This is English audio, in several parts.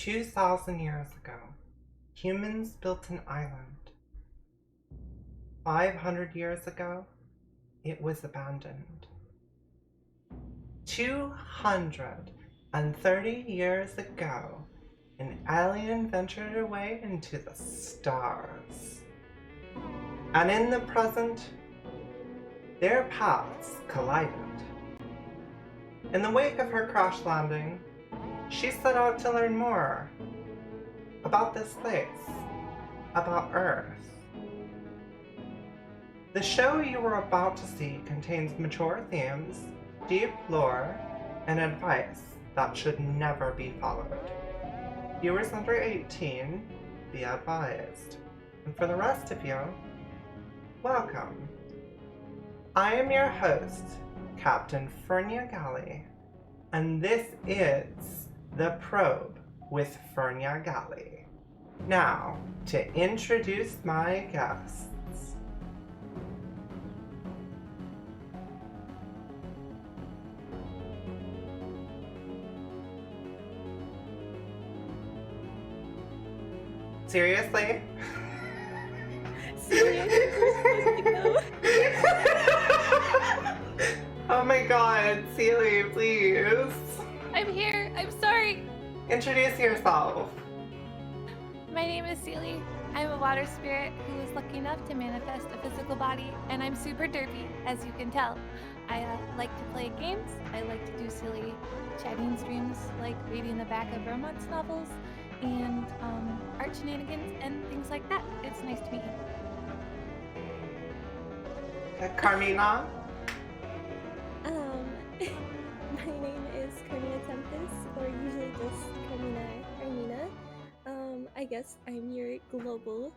2,000 years ago, humans built an island. 500 years ago, it was abandoned. 230 years ago, an alien ventured away into the stars. And in the present, their paths collided. In the wake of her crash landing, she set out to learn more about this place, about Earth. The show you are about to see contains mature themes, deep lore, and advice that should never be followed. Viewers under 18, be advised. And for the rest of you, welcome. I am your host, Captain Fernya Galley, and this is The Probe with Fernya Galley. Now, to introduce my guests. Seriously? Oh my god, Seelie, please. I'm here. I'm sorry. Introduce yourself. My name is Seelie. I'm a water spirit who is lucky enough to manifest a physical body, and I'm super derpy, as you can tell. I like to play games. I like to do silly chatting streams, like reading the back of romance novels, and art shenanigans, and things like that. It's nice to meet you. Carmina? My name is Carmina Tempes, or usually just Carmina. I guess I'm your global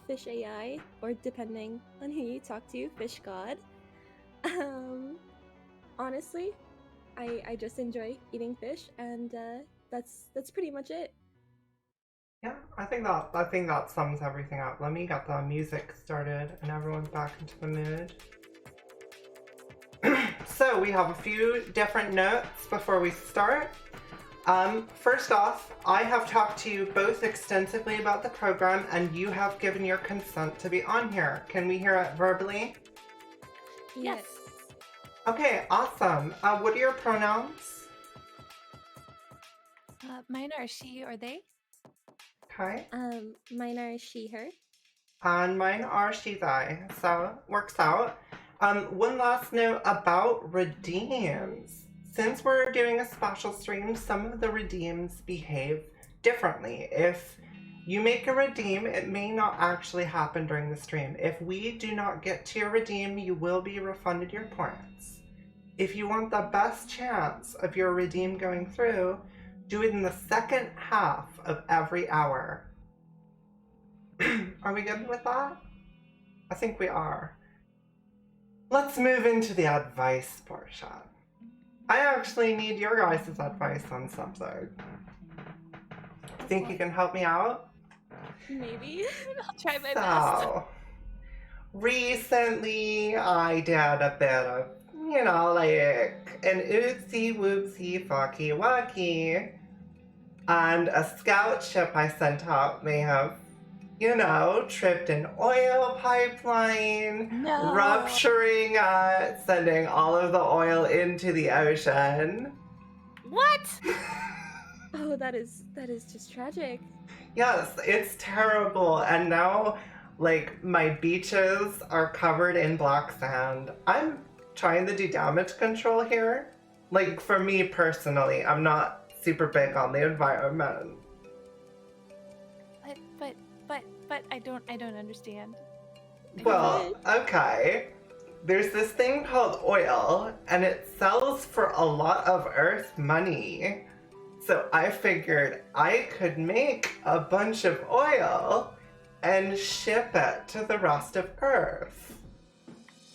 fish AI, or depending on who you talk to, fish god. Honestly, I just enjoy eating fish, and that's pretty much it. Yeah, I think that sums everything up. Let me get the music started and everyone's back into the mood. So we have a few different notes before we start. First off, I have talked to you both extensively about the program and you have given your consent to be on here. Can we hear it verbally? Yes. Okay, awesome. What are your pronouns? Mine are she or they. Okay. Mine are she, her. And mine are she, they. So, works out. One last note about redeems. Since we're doing a special stream, some of the redeems behave differently. If you make a redeem, it may not actually happen during the stream. If we do not get to your redeem, you will be refunded your points. If you want the best chance of your redeem going through, do it in the second half of every hour. Are we good with that? I think we are. Let's move into the advice portion. I actually need your guys' advice on something. Think you can help me out? Maybe. I'll try my best. So, recently I did a bit of, like an oopsie whoopsie fucky wacky. And a scout ship I sent out may have, tripped an oil pipeline, No. rupturing it, sending all of the oil into the ocean. What? Oh, that is just tragic. Yes, it's terrible. And now, my beaches are covered in black sand. I'm trying to do damage control here. For me personally, I'm not super big on the environment. But I don't understand. Well, okay. There's this thing called oil, and it sells for a lot of Earth money. So I figured I could make a bunch of oil and ship it to the rest of Earth.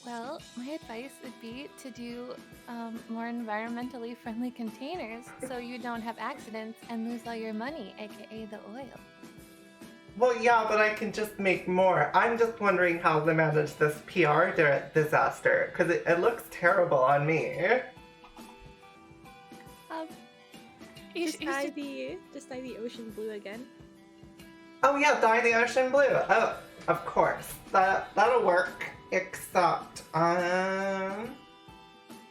Well, my advice would be to do more environmentally friendly containers so you don't have accidents and lose all your money, aka the oil. Well, yeah, but I can just make more. I'm just wondering how to manage this PR disaster, because it looks terrible on me. Just dye the ocean blue again. Oh yeah, dye the ocean blue. Oh, of course. That'll work. Except,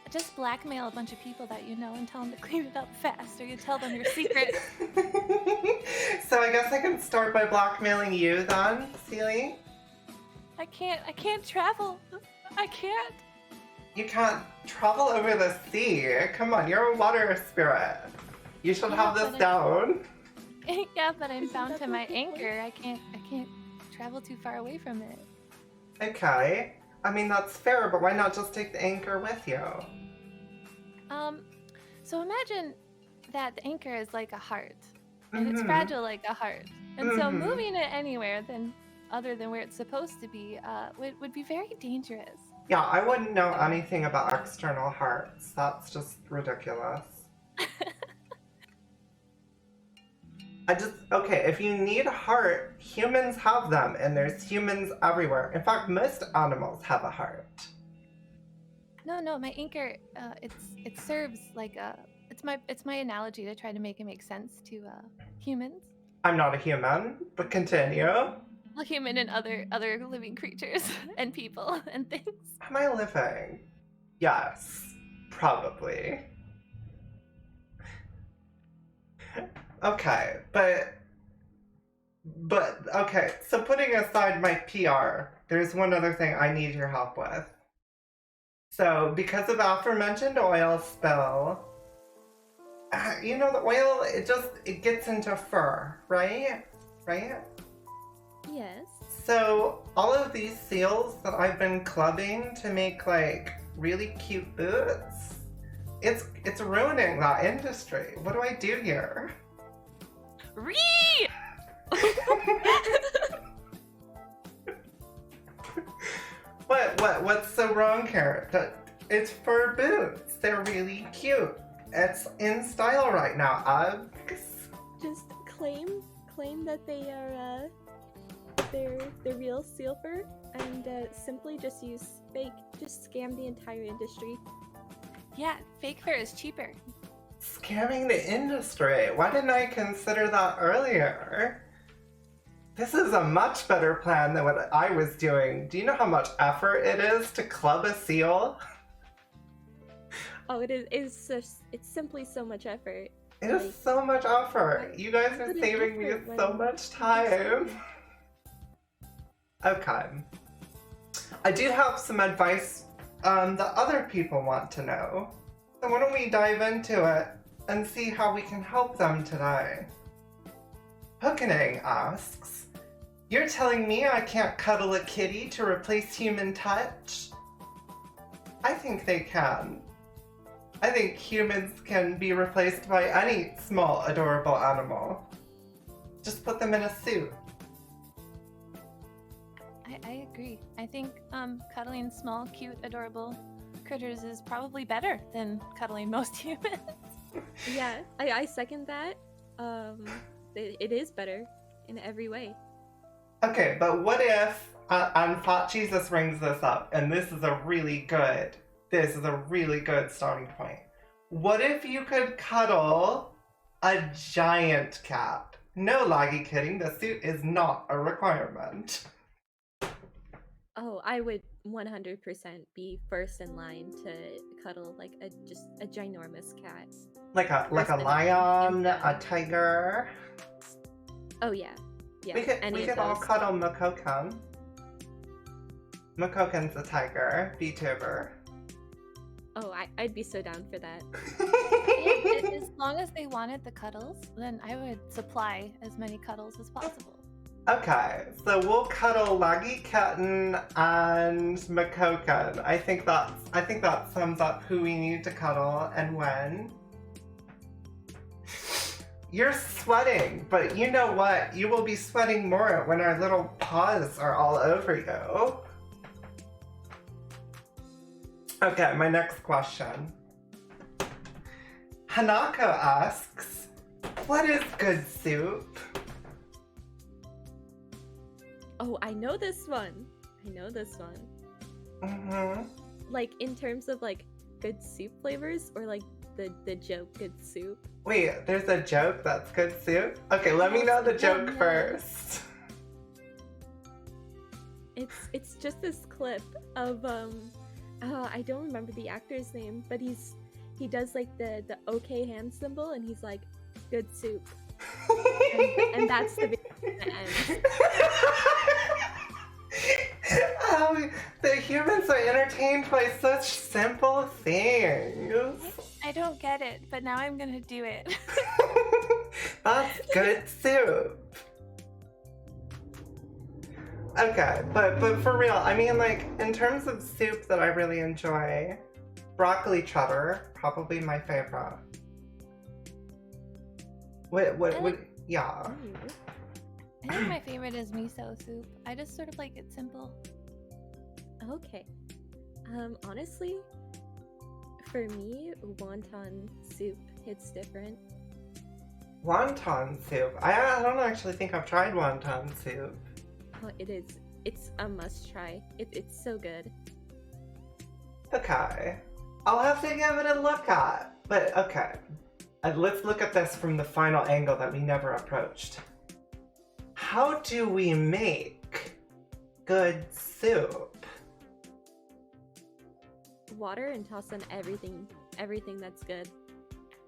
Just blackmail a bunch of people that you know and tell them to clean it up fast, or you tell them your secret. So I guess I can start by blackmailing you then, Seelie? I can't travel. I can't. You can't travel over the sea. Come on, you're a water spirit. You should have this down. Yeah, but I'm bound to my anchor. I can't travel too far away from it. Okay. I mean, that's fair, but why not just take the anchor with you? So imagine that the anchor is like a heart, and it's fragile like a heart. And so moving it anywhere other than where it's supposed to be would be very dangerous. Yeah, I wouldn't know anything about external hearts. That's just ridiculous. Okay, if you need a heart, humans have them, and there's humans everywhere. In fact, most animals have a heart. No, my anchor, it serves like it's my analogy to try to make it make sense to humans. I'm not a human, but continue. Well, human and other living creatures and people and things. Am I living? Yes, probably. Okay, but okay, so putting aside my PR, there's one other thing I need your help with. So, because of aforementioned oil spill, you know, the oil, it gets into fur, right? Right? Yes. So, all of these seals that I've been clubbing to make, like, really cute boots, it's ruining that industry. What do I do here? What's so wrong here? It's fur boots. They're really cute. It's in style right now, Uggs. Just claim that they are they're real seal fur, and simply just use fake. Just scam the entire industry. Yeah, fake fur is cheaper. Scamming the industry. Why didn't I consider that earlier? This is a much better plan than what I was doing. Do you know how much effort it is to club a seal? Oh, it's simply so much effort. It is so much effort. You guys are saving me so much time. Okay. I do have some advice that other people want to know. So why don't we dive into it and see how we can help them today? Hookening asks, you're telling me I can't cuddle a kitty to replace human touch? I think they can. I think humans can be replaced by any small, adorable animal. Just put them in a suit. I agree. I think cuddling small, cute, adorable critters is probably better than cuddling most humans. Yeah, I second that. It is better in every way. Okay, but what if, and Fat Jesus brings this up, and this is a really good starting point. What if you could cuddle a giant cat? No, Laggy kidding, the suit is not a requirement. Oh, I would 100% be first in line to cuddle like a ginormous cat. Like a lion, a tiger. Oh yeah. Yeah. We could all cuddle Makokan. Makokan's a tiger, VTuber. Oh, I'd be so down for that. As long as they wanted the cuddles, then I would supply as many cuddles as possible. Okay, so we'll cuddle Laggy Kitten and Makokan. I think that sums up who we need to cuddle and when. You're sweating, but you know what? You will be sweating more when our little paws are all over you. Okay, my next question. Hanako asks, what is good soup? Oh, I know this one. Mm-hmm. Like in terms of like good soup flavors, or like the joke good soup. Wait, there's a joke that's good soup? Okay, let me know the joke first. It's just this clip of I don't remember the actor's name, but he does like the okay hand symbol, and he's like, good soup. and that's the end. The humans are entertained by such simple things. I don't get it, but now I'm gonna do it. That's good soup. Okay, but for real, I mean, like, in terms of soup that I really enjoy, broccoli cheddar, probably my favorite. Yeah. I think my favorite is miso soup. I just sort of like it simple. Okay. Honestly, for me, wonton soup hits different. Wonton soup? I don't actually think I've tried wonton soup. Oh, it's a must try. It's so good. Okay. I'll have to give it a look at. But okay. Let's look at this from the final angle that we never approached. How do we make good soup? Water and toss in everything that's good.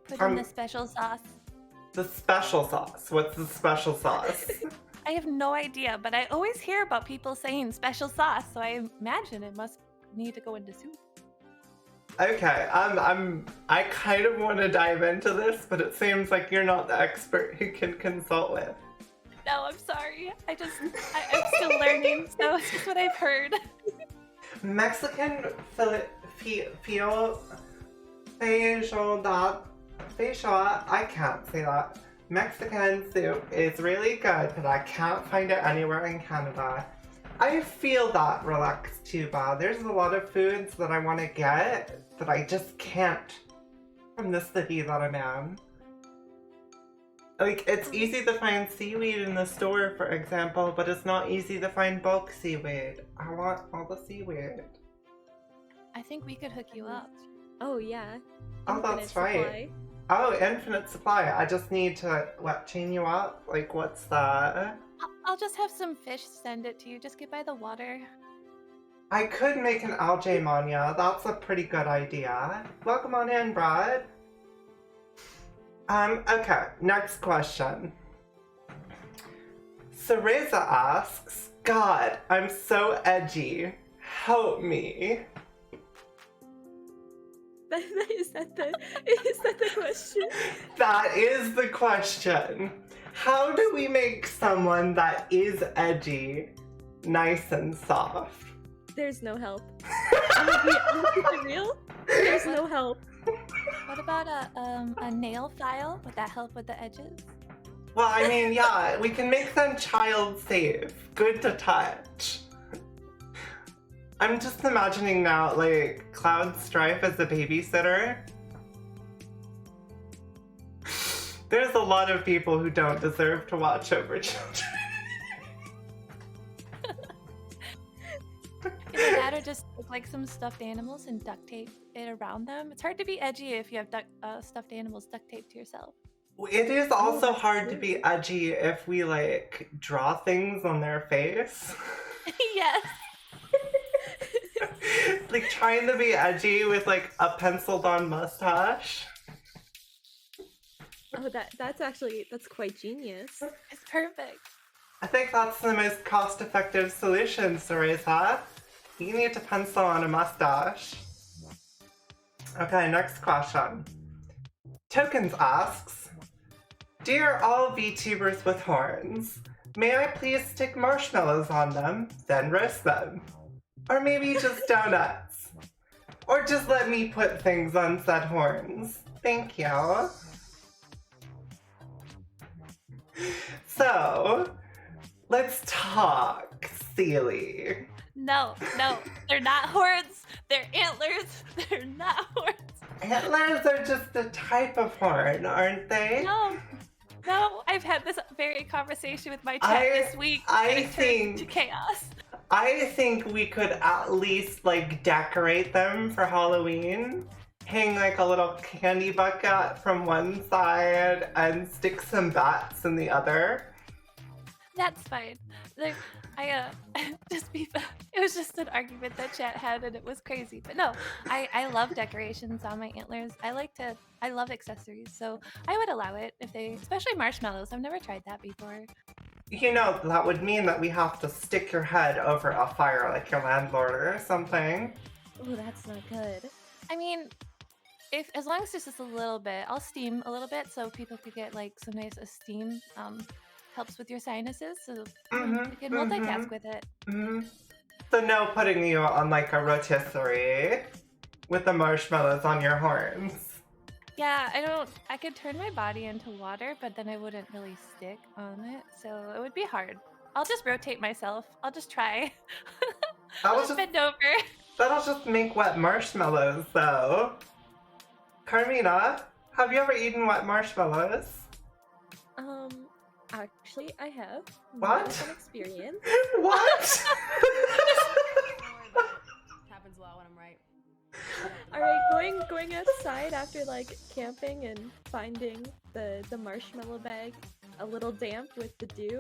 Put in the special sauce. The special sauce? What's the special sauce? I have no idea, but I always hear about people saying special sauce, so I imagine it must need to go into soup. Okay, I kind of want to dive into this, but it seems like you're not the expert who can consult with. No, I'm sorry. I'm still learning, so it's just what I've heard. Mexican facial, I can't say that. Mexican soup is really good, but I can't find it anywhere in Canada. I feel that, Relax Tuba. There's a lot of foods that I want to get that I just can't from the city that I'm in. Like, it's easy to find seaweed in the store, for example, but it's not easy to find bulk seaweed. I want all the seaweed. I think we could hook you up. Oh, yeah. Oh, that's right. Oh, infinite supply. I just need to, chain you up? Like, what's that? I'll just have some fish send it to you. Just get by the water. I could make an algae mania. That's a pretty good idea. Welcome on in, Brad. Okay, next question. Cereza asks, God, I'm so edgy. Help me. Is that the question? That is the question. How do we make someone that is edgy nice and soft? There's no help. I'm gonna be real. There's no help. What about a nail file? Would that help with the edges? Well, I mean, yeah, we can make them child safe. Good to touch. I'm just imagining now, like, Cloud Strife as a babysitter. There's a lot of people who don't deserve to watch over children. Either that or just like some stuffed animals and duct tape it around them. It's hard to be edgy if you have stuffed animals duct taped to yourself. It is also hard to be edgy if we, like, draw things on their face. Yes. Like, trying to be edgy with, like, a penciled on mustache. Oh, that's quite genius. It's perfect. I think that's the most cost-effective solution, Cereza. You need to pencil on a mustache. Okay, next question. Tokens asks, Dear all VTubers with horns, may I please stick marshmallows on them, then roast them? Or maybe just donuts? Or just let me put things on said horns? Thank you. So, let's talk, Seelie. No, they're not horns. They're antlers. They're not horns. Antlers are just a type of horn, aren't they? No, I've had this very conversation with my chat this week. I think to chaos. I think we could at least, like, decorate them for Halloween. hang like a little candy bucket from one side and stick some bats in the other. That's fine. Like, it was just an argument that chat had, and it was crazy. But no, I love decorations on my antlers. I love accessories, so I would allow it if they, especially marshmallows. I've never tried that before. You know, that would mean that we have to stick your head over a fire like your landlord or something. Oh, that's not good. I mean, as long as it's just a little bit, I'll steam a little bit so people could get like some nice steam. Helps with your sinuses, so you can multitask with it. So no putting you on like a rotisserie with the marshmallows on your horns. Yeah, I could turn my body into water, but then I wouldn't really stick on it, so it would be hard. I'll just rotate myself. I'll just try. I'll just bend over. That'll just make wet marshmallows, though. Carmina, have you ever eaten wet marshmallows? Actually, I have. What? Not an experience. What? Happens a lot when I'm right. Alright, going outside after like camping and finding the marshmallow bag a little damp with the dew,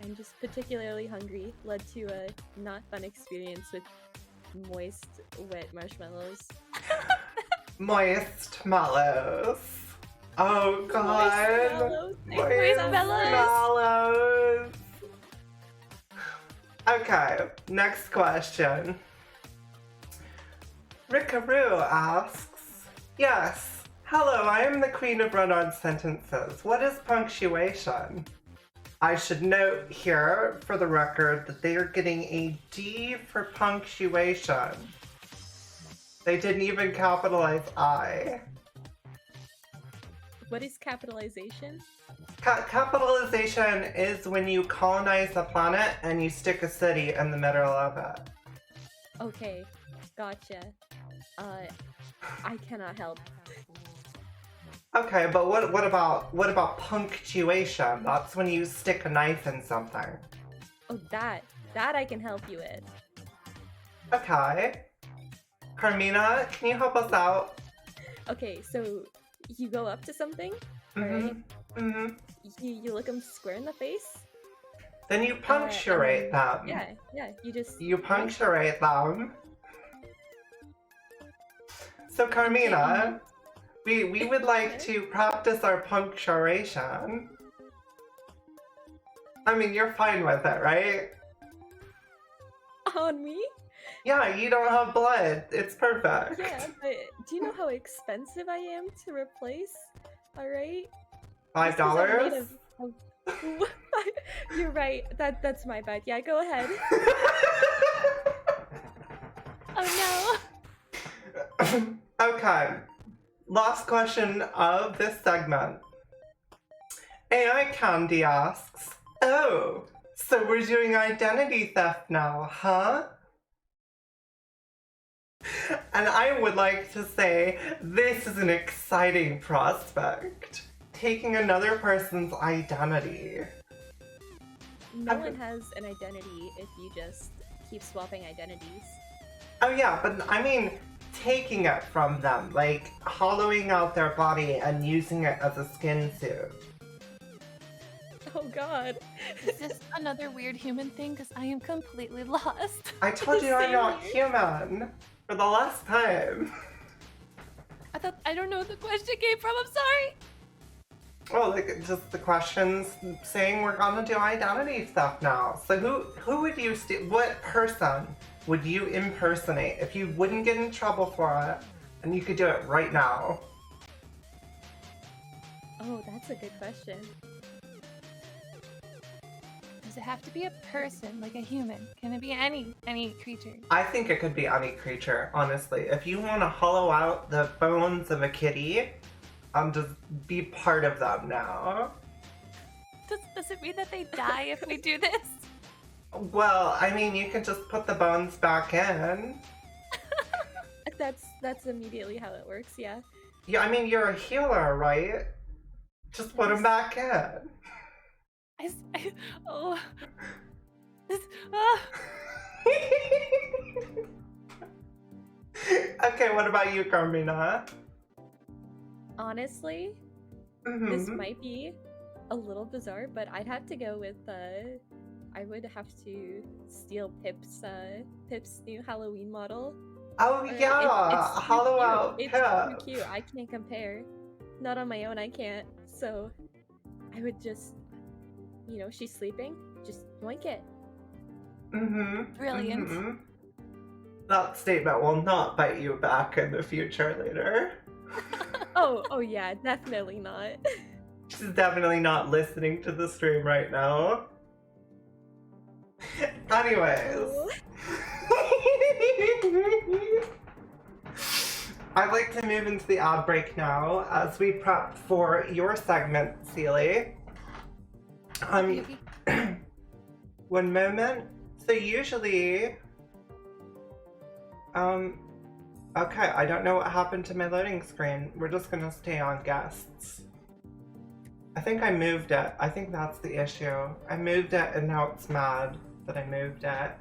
and just particularly hungry led to a not fun experience with moist, wet marshmallows. Moist mallows. Oh god. Moist mallows. Okay, next question. Rickaroo asks, yes, hello, I am the queen of run-on sentences. What is punctuation? I should note here, for the record, that they are getting a D for punctuation. They didn't even capitalize I. What is capitalization? Capitalization is when you colonize a planet and you stick a city in the middle of it. Okay, gotcha. I cannot help. Okay, but what about punctuation? That's when you stick a knife in something. Oh, that I can help you with. Okay. Carmina, can you help us out? Okay, so you go up to something, alright? You look them square in the face. Then you punctuate them. Yeah, You punctuate them. So Carmina, we would like to practice our punctuation. I mean, you're fine with it, right? On me? Yeah, you don't have blood. It's perfect. Yeah, but do you know how expensive I am to replace? Alright? $5? You're right. That's my bad. Yeah, go ahead. Oh no. Okay. Last question of this segment. AI Candy asks, oh, so we're doing identity theft now, huh? And I would like to say this is an exciting prospect. Taking another person's identity. No one has an identity if you just keep swapping identities. Oh yeah, but I mean taking it from them, like hollowing out their body and using it as a skin suit. Oh god. Is this another weird human thing? Because I am completely lost. I told you I'm not human. For the last time. I don't know where the question came from, I'm sorry. Well, like, just the questions saying we're gonna do identity stuff now. So who would you what person would you impersonate if you wouldn't get in trouble for it and you could do it right now? Oh, that's a good question. Does it have to be a person, like a human? Can it be any creature? I think it could be any creature, honestly. If you want to hollow out the bones of a kitty, just be part of them now. Does it mean that they die if we do this? Well, I mean, you can just put the bones back in. That's immediately how it works, yeah. Yeah, I mean, you're a healer, right? Just put them back in. Oh. Okay, what about you, Carmina? Honestly, this might be a little bizarre, but I'd have to go with I would have to steal Pip's new Halloween model. Oh yeah, it's hollow out It's Pip. too cute. I can't compare. Not on my own, I can't. So I would just, she's sleeping. Just yoink it. Brilliant. That statement will not bite you back in the future later. Oh yeah, definitely not. She's definitely not listening to the stream right now. Anyways. I'd like to move into the ad break now as we prep for your segment, Seelie. One moment. So usually, okay, I don't know what happened to my loading screen. We're just gonna stay on guests. I think I moved it. I think that's the issue. I moved it and now it's mad that I moved it.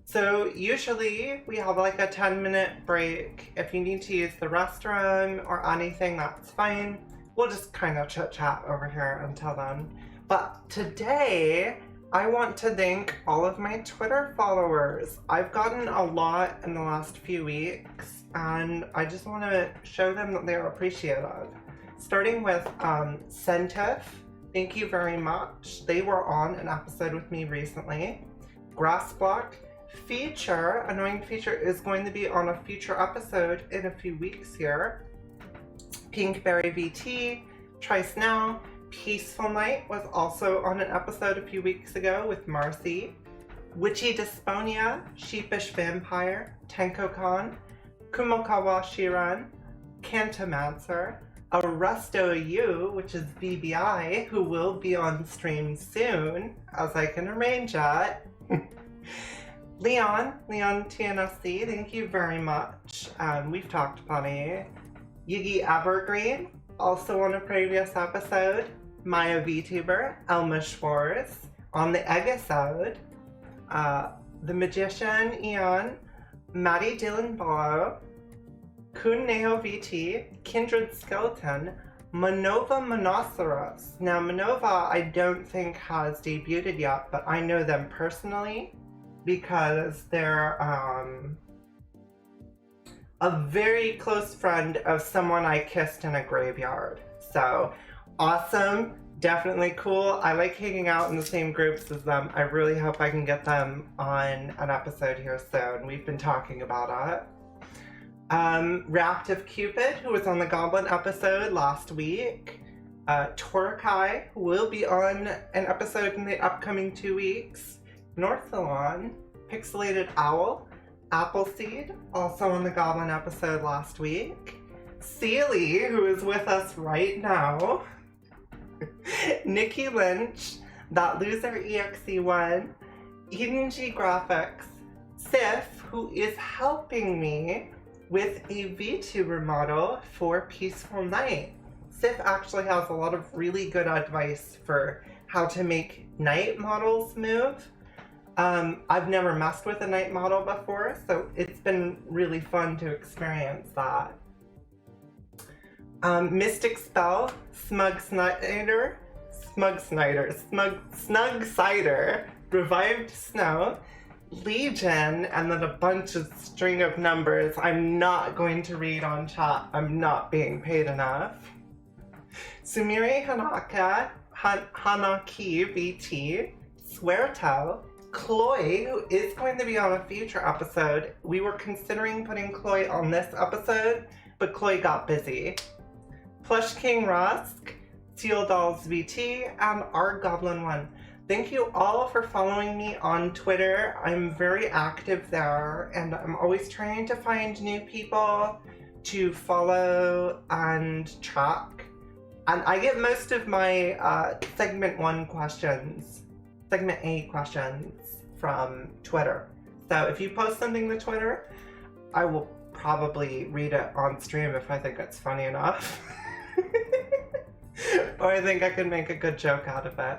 So usually we have like a 10-minute break. If you need to use the restroom or anything, that's fine. We'll just kind of chit chat over here until then. But today, I want to thank all of my Twitter followers. I've gotten a lot in the last few weeks, and I just want to show them that they're appreciated. Starting with Sentif, thank you very much. They were on an episode with me recently. Grassblock, Feature, Annoying Feature is going to be on a future episode in a few weeks here. Pinkberry VT, Trice Now, Peaceful Night was also on an episode a few weeks ago with Marcy. Witchy Dysponia, Sheepish Vampire, Tenko-Kan, Kumokawa Shiran, Cantomancer, Arresto You, which is BBI, who will be on stream soon, as I can arrange it. Leon TNSC, thank you very much. We've talked plenty. Yiggy Evergreen, also on a previous episode. Maya VTuber, Elma Schwartz, on the episode. The Magician, Eon, Maddie Dylan Bollow, Kun Neo VT, Kindred Skeleton, Manova Monoceros. Now Manova I don't think has debuted yet, but I know them personally because they're a very close friend of someone I kissed in a graveyard. So awesome, definitely cool. I like hanging out in the same groups as them. I really hope I can get them on an episode here soon. We've been talking about it. Reactive Cupid, who was on the Goblin episode last week. Torkai will be on an episode in the upcoming 2 weeks. Northalon, Pixelated Owl, Appleseed, also on the Goblin episode last week. Seelie, who is with us right now. Nikki Lynch, That Loser EXE1, Eden G Graphics, Sif, who is helping me with a VTuber model for Peaceful Night. Sif actually has a lot of really good advice for how to make night models move. I've never messed with a night model before, so it's been really fun to experience that. Mystic Spell, Snug Cider, Revived Snow, Legion, and then a bunch of string of numbers I'm not going to read on chat. I'm not being paid enough. Sumire Hanaka, Hanaki VT, Sweartel, Chloe, who is going to be on a future episode. We were considering putting Chloe on this episode, but Chloe got busy. Plush King Rusk, Seal Dolls VT, and our Goblin One. Thank you all for following me on Twitter. I'm very active there, and I'm always trying to find new people to follow and track. And I get most of my segment A questions from Twitter. So if you post something to Twitter, I will probably read it on stream if I think it's funny enough. Or I think I can make a good joke out of it.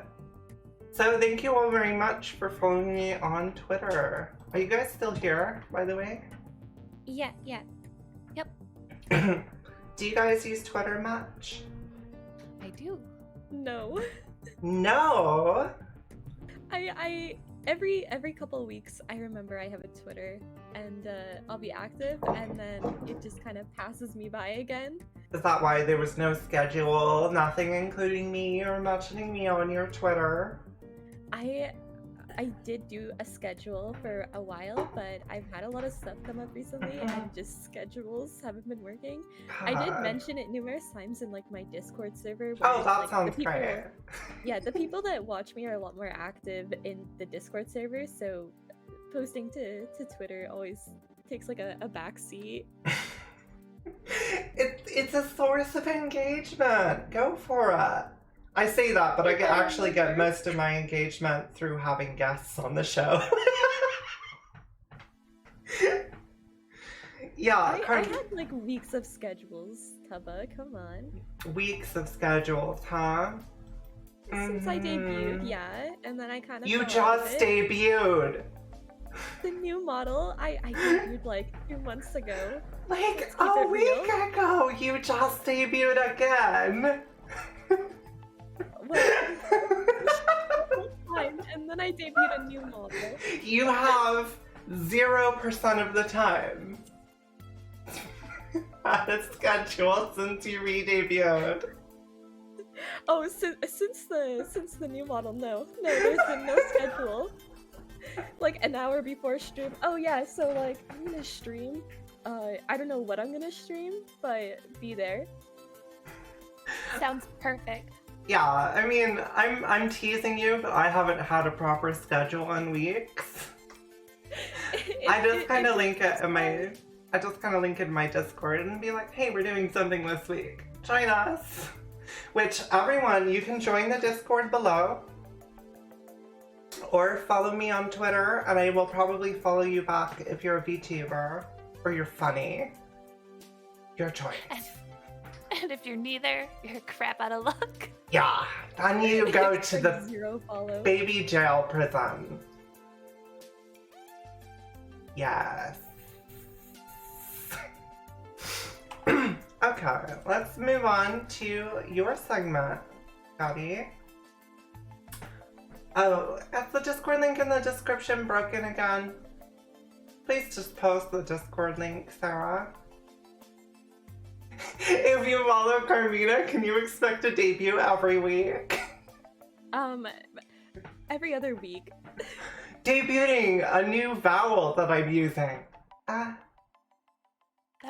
So thank you all very much for following me on Twitter. Are you guys still here, by the way? Yeah. Yep, Do you guys use Twitter much? I do. No. No. I every couple of weeks I remember I have a Twitter and I'll be active and then it just kind of passes me by again. Is that why there was no schedule, nothing including me or mentioning me on your Twitter? I did do a schedule for a while, but I've had a lot of stuff come up recently and just schedules haven't been working. I did God. mention it numerous times in like my Discord server. Where, Oh, that like, sounds the people, great. Yeah, the people that watch me are a lot more active in the Discord server, so posting to Twitter always takes like a back seat. It's a source of engagement. Go for it. I say that, but I actually get most of my engagement through having guests on the show. Yeah, I had like weeks of schedules, Tubba, come on. weeks of schedules, huh? Since I debuted, yeah, and then I kind of You just debuted. the new model. I debuted like 2 months ago. Like Let's keep a it week real. ago, you just debuted again. Time, and then I debuted a new model. You have 0% of the time had a schedule since you re-debuted. Oh, since the new model, no, there's been no schedule. Like an hour before stream. Oh yeah, so like I'm gonna stream. I don't know what I'm gonna stream, but be there. Sounds perfect. Yeah, I mean, I'm teasing you, but I haven't had a proper schedule in weeks. I just kind of link it in my Discord and be like, hey, we're doing something this week. Join us. Which, everyone, you can join the Discord below. Or follow me on Twitter, and I will probably follow you back if you're a VTuber. Or you're funny. Your choice. And if you're neither, you're crap out of luck. Yeah, I need to go to the 0 follow. baby jail prison. Yes. Okay, let's move on to your segment, Gabby. Oh, is the Discord link in the description broken again? Please just post the Discord link, Sarah. If you follow Carmina, can you expect a debut every week? Every other week. Debuting a new vowel that I'm using. That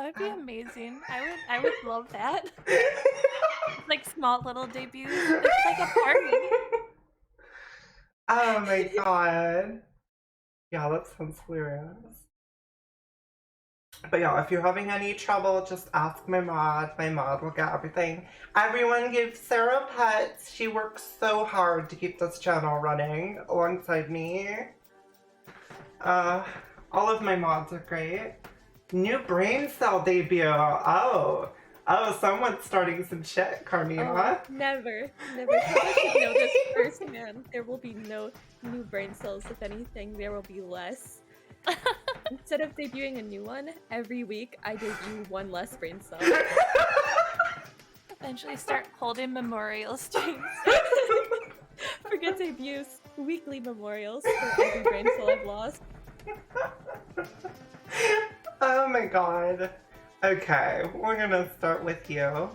would be amazing. I would love that. Like small little debuts. It's like a party. Oh my god. Yeah, that sounds hilarious. But yeah, if you're having any trouble, just ask my mod. My mod will get everything. Everyone give Sarah pets. She works so hard to keep this channel running alongside me. All of my mods are great. New brain cell debut. Oh, someone's starting some shit, Carmina. Oh, never. Tubba should know this first, man. There will be no new brain cells. If anything, there will be less. Instead of debuting a new one, every week I debut one less brain cell. Eventually start holding memorial streams. Forget debuts, weekly memorials for every brain cell I've lost. Oh my god. Okay, we're gonna start with you.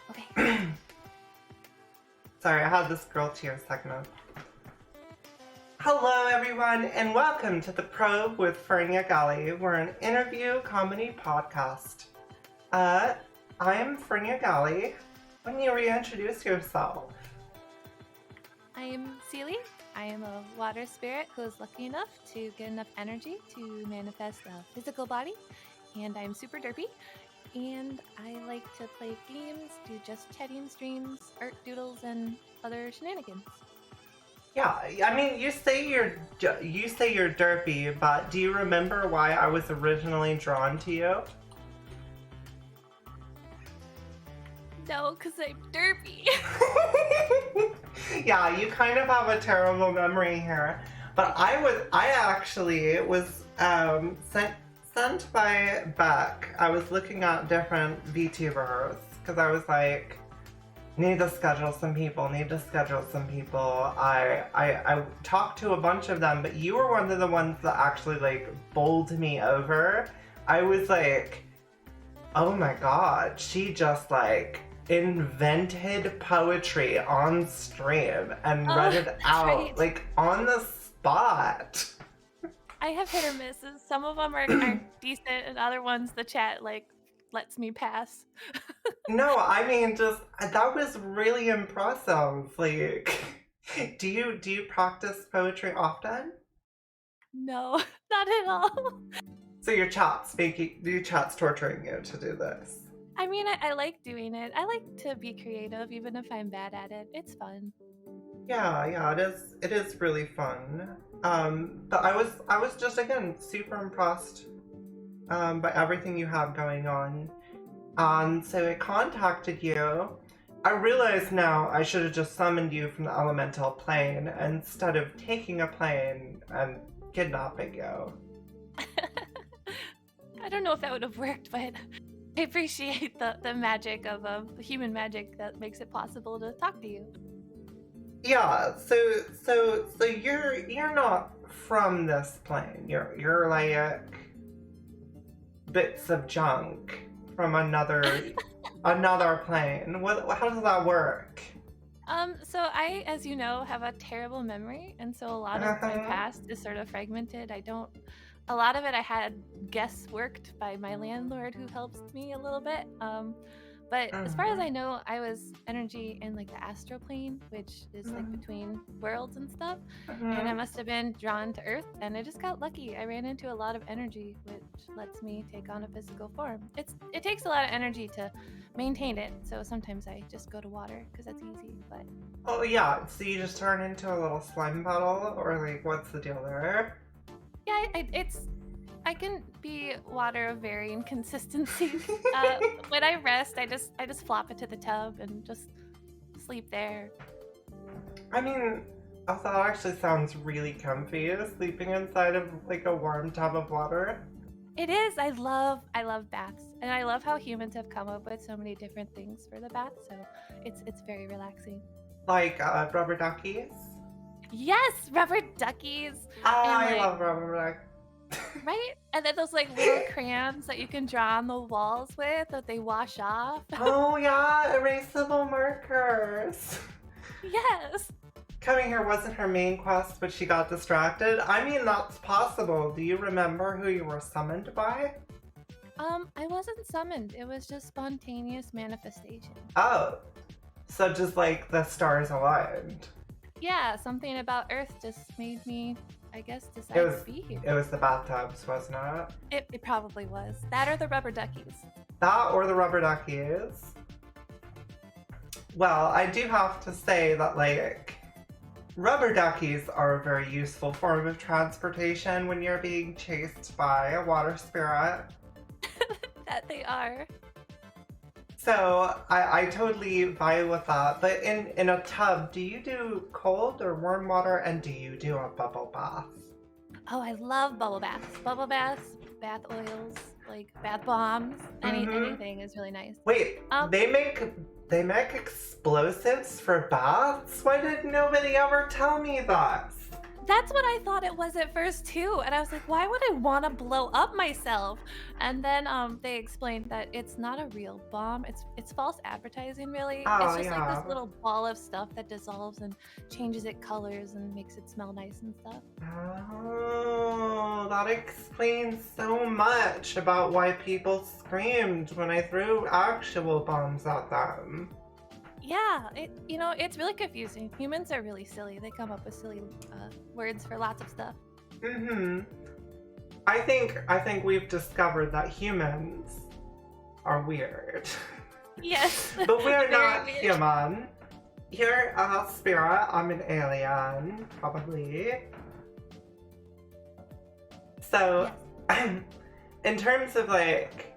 Okay. Sorry, I had this girl cheer segment. Hello everyone, and welcome to The Probe with Fernya Galley. We're an interview comedy podcast. I am Fernya Galley. Why don't you reintroduce yourself? I am Seelie. I am a water spirit who is lucky enough to get enough energy to manifest a physical body, and I'm super derpy. And I like to play games, do just chatting streams, art doodles, and other shenanigans. Yeah, I mean, you say you're derpy, but do you remember why I was originally drawn to you? No, because I'm derpy. Yeah, you kind of have a terrible memory here. But I actually was sent by Beck. I was looking at different VTubers because I was like, need to schedule some people. I talked to a bunch of them, but you were one of the ones that actually like bowled me over. I was like, oh my god, she just like invented poetry on stream and read it out right. like on the spot. I have hit or misses. Some of them are decent, and other ones the chat like lets me pass. No, I mean, just that was really impressive. Like, do you practice poetry often? No, not at all. So your chat's torturing you to do this. I mean, I like doing it. I like to be creative, even if I'm bad at it. It's fun. Yeah, it is really fun. But I was just again super impressed by everything you have going on. And so I contacted you. I realize now I should have just summoned you from the elemental plane instead of taking a plane and kidnapping you. I don't know if that would have worked, but I appreciate the magic of the human magic that makes it possible to talk to you. Yeah, so you're not from this plane. You're like bits of junk from another plane. How does that work? So I, as you know, have a terrible memory, and so a lot of my past is sort of fragmented. A lot of it I had guessworked by my landlord who helps me a little bit. But as far as I know, I was energy in like the astral plane, which is like between worlds and stuff. And I must have been drawn to Earth, and I just got lucky. I ran into a lot of energy, which lets me take on a physical form. It takes a lot of energy to maintain it, so sometimes I just go to water because that's easy. But oh yeah, so you just turn into a little slime puddle, or like what's the deal there? yeah, I can be water of varying consistency. When I rest, I just flop into the tub and just sleep there. I mean, that actually sounds really comfy, sleeping inside of like a warm tub of water. It is. I love baths, and I love how humans have come up with so many different things for the bath. So it's very relaxing. Like rubber duckies. Yes, rubber duckies. I love rubber duckies. Right? And then those like little crayons that you can draw on the walls with that they wash off. Oh yeah, erasable markers. Yes. Coming here wasn't her main quest, but she got distracted. I mean, that's possible. Do you remember who you were summoned by? I wasn't summoned. It was just spontaneous manifestation. Oh, so just like the stars aligned. Yeah, something about Earth just made me, I guess, decide to be here. It was the bathtubs, wasn't it? It probably was. That or the rubber duckies. That or the rubber duckies. Well, I do have to say that, like, rubber duckies are a very useful form of transportation when you're being chased by a water spirit. That they are. So I totally vibe with that. But in a tub, do you do cold or warm water, and do you do a bubble bath? Oh, I love bubble baths. Bubble baths, bath oils, like bath bombs. Anything is really nice. Wait, they make explosives for baths? Why did nobody ever tell me that? That's what I thought it was at first too, and I was like, why would I want to blow up myself? And then they explained that it's not a real bomb. It's false advertising, really. Oh, it's just like yeah. this little ball of stuff that dissolves and changes it colors and makes it smell nice and stuff. Oh, that explains so much about why people screamed when I threw actual bombs at them. Yeah, it's really confusing. Humans are really silly. They come up with silly words for lots of stuff. I think we've discovered that humans are weird. Yes. But we're not weird. human. You're a spirit, I'm an alien, probably. So, Yes. in terms of like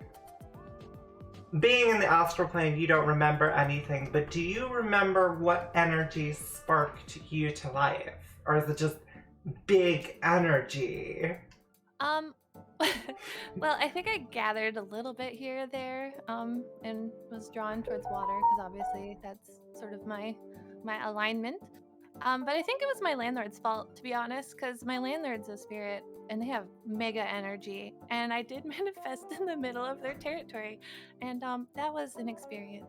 being in the astral plane, you don't remember anything, but do you remember what energy sparked you to life? Or is it just big energy? Um, well, I think I gathered a little bit here or there, and was drawn towards water because obviously that's sort of my alignment. But I think it was my landlord's fault, to be honest, because my landlord's a spirit and they have mega energy, and I did manifest in the middle of their territory, and that was an experience.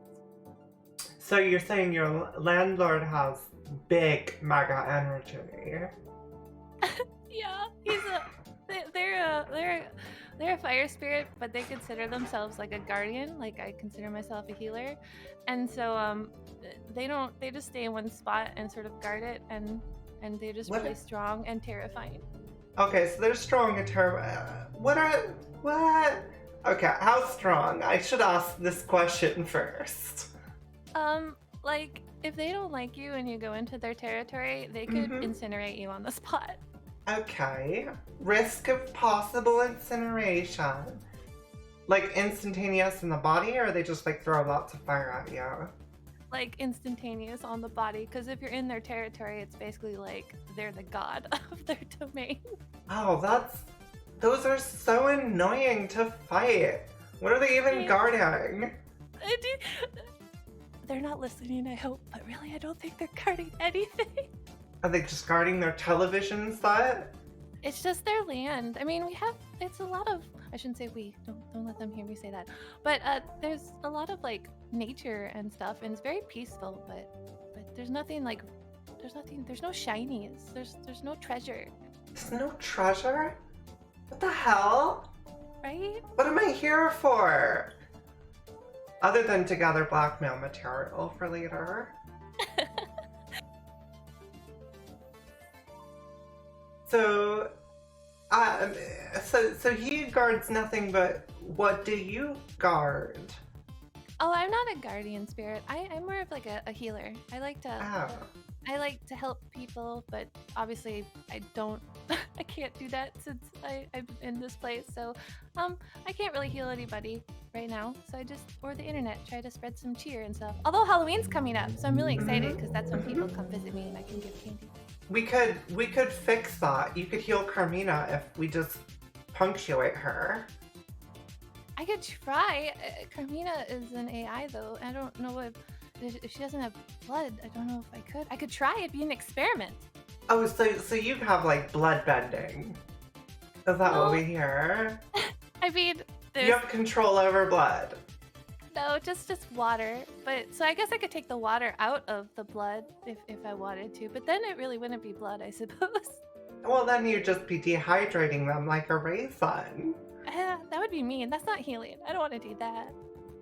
So you're saying your landlord has big mega energy? Yeah, they're a fire spirit, but they consider themselves like a guardian. Like I consider myself a healer, and so they just stay in one spot and sort of guard it, and they're just What? really strong and terrifying. Okay, so they're strong and what? Okay, how strong? I should ask this question first. Like if they don't like you and you go into their territory, they could Mhm. incinerate you on the spot. Okay. Risk of possible incineration. Like instantaneous in the body, or they just like throw lots of fire at you? Like instantaneous on the body, because if you're in their territory, it's basically like they're the god of their domain. Oh, those are so annoying to fight. What are they even Yeah. guarding? They're not listening, I hope, but really, I don't think they're guarding anything. Are they just guarding their television set? It's just their land. I mean, it's a lot of, I shouldn't say we, don't let them hear me say that. But there's a lot of like nature and stuff, and it's very peaceful, but there's nothing like, there's no shinies, there's no treasure, There's no treasure? What the hell? right? What am I here for? Other than to gather blackmail material for later. So, so he guards nothing, but what do you guard? Oh, I'm not a guardian spirit. I'm more of like a healer. I like to help people, but obviously I don't, I can't do that since I'm in this place. So, I can't really heal anybody right now. So or the internet, try to spread some cheer and stuff. Although Halloween's coming up, so I'm really excited because that's when people come visit me and I can give candy. We could fix that. You could heal Carmina if we just punctuate her. I could try. Carmina is an AI though. I don't know if she doesn't have blood. I don't know if I could. I could try. It'd be an experiment. Oh, so you have like blood bending. Is that what we hear? I mean, You have control over blood. no, just water. But so I guess I could take the water out of the blood if I wanted to. But then it really wouldn't be blood, I suppose. Well, then you'd just be dehydrating them like a raisin. That would be mean. That's not healing. I don't want to do that.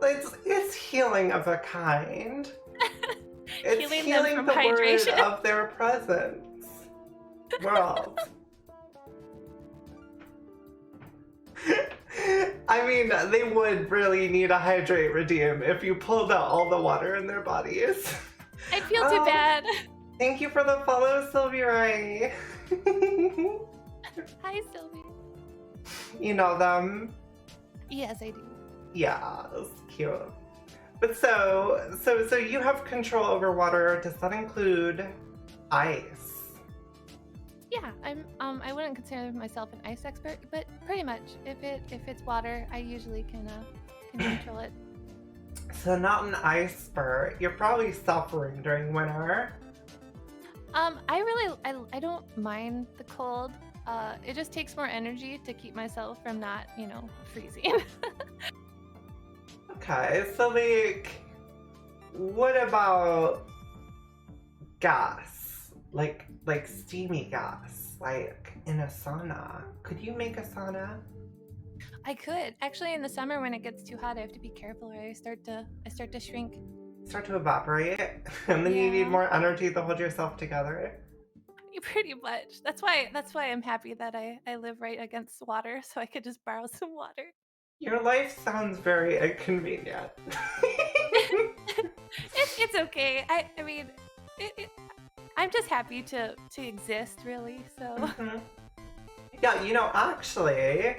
It's healing of a kind. It's Healing them healing from the hydration. word of their presence. World. I mean, they would really need a hydrate redeem if you pulled out all the water in their bodies. I feel too Oh. bad. Thank you for the follow, Sylvie Ray. Hi, Sylvie. You know them? Yes, I do. Yeah, it's cute. But so you have control over water. Does that include ice? Yeah, I wouldn't consider myself an ice expert, but pretty much if it's water, I usually can control it. So not an ice spurt. You're probably suffering during winter. I don't mind the cold. It just takes more energy to keep myself from not, freezing. Okay, so like, what about gas? Like steamy gas, like in a sauna. Could you make a sauna? I could. Actually, in the summer when it gets too hot, I have to be careful or I start to shrink. Start to evaporate, and then you need Yeah. more energy to hold yourself together. Pretty much. That's why I'm happy that I live right against water, so I could just borrow some water. Your life sounds very inconvenient. It's okay. I mean, I'm just happy to exist, really. So Mhm. Yeah, actually,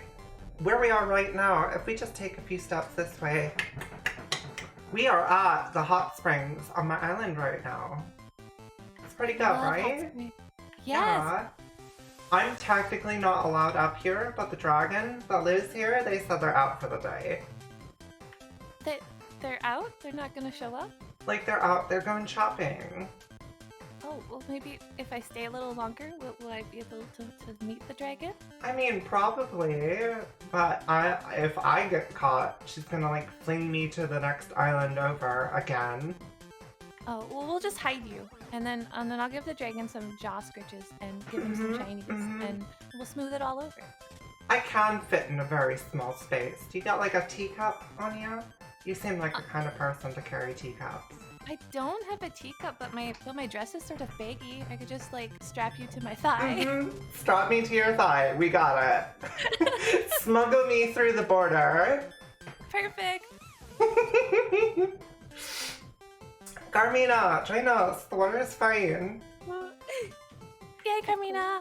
where we are right now, if we just take a few steps this way, we are at the hot springs on my island right now. It's pretty good, Love hot right? springs. Yes. Yeah. I'm technically not allowed up here, but the dragon that lives here, they said they're out for the day. They're out? They're not gonna show up? Like they're out, they're going shopping. Oh, well, maybe if I stay a little longer, will I be able to meet the dragon? I mean, probably, but if I get caught, she's gonna like fling me to the next island over again. Oh, well, we'll just hide you, and then I'll give the dragon some jaw scritches and give him some shinies, and we'll smooth it all over. I can fit in a very small space. Do you got like a teacup on you? You seem like the kind of person to carry teacups. I don't have a teacup, but my dress is sort of baggy. I could just like strap you to my thigh. Strap me to your thigh. We got it. Smuggle me through the border. Perfect. Carmina, join us. The water is fine. Yay, Carmina.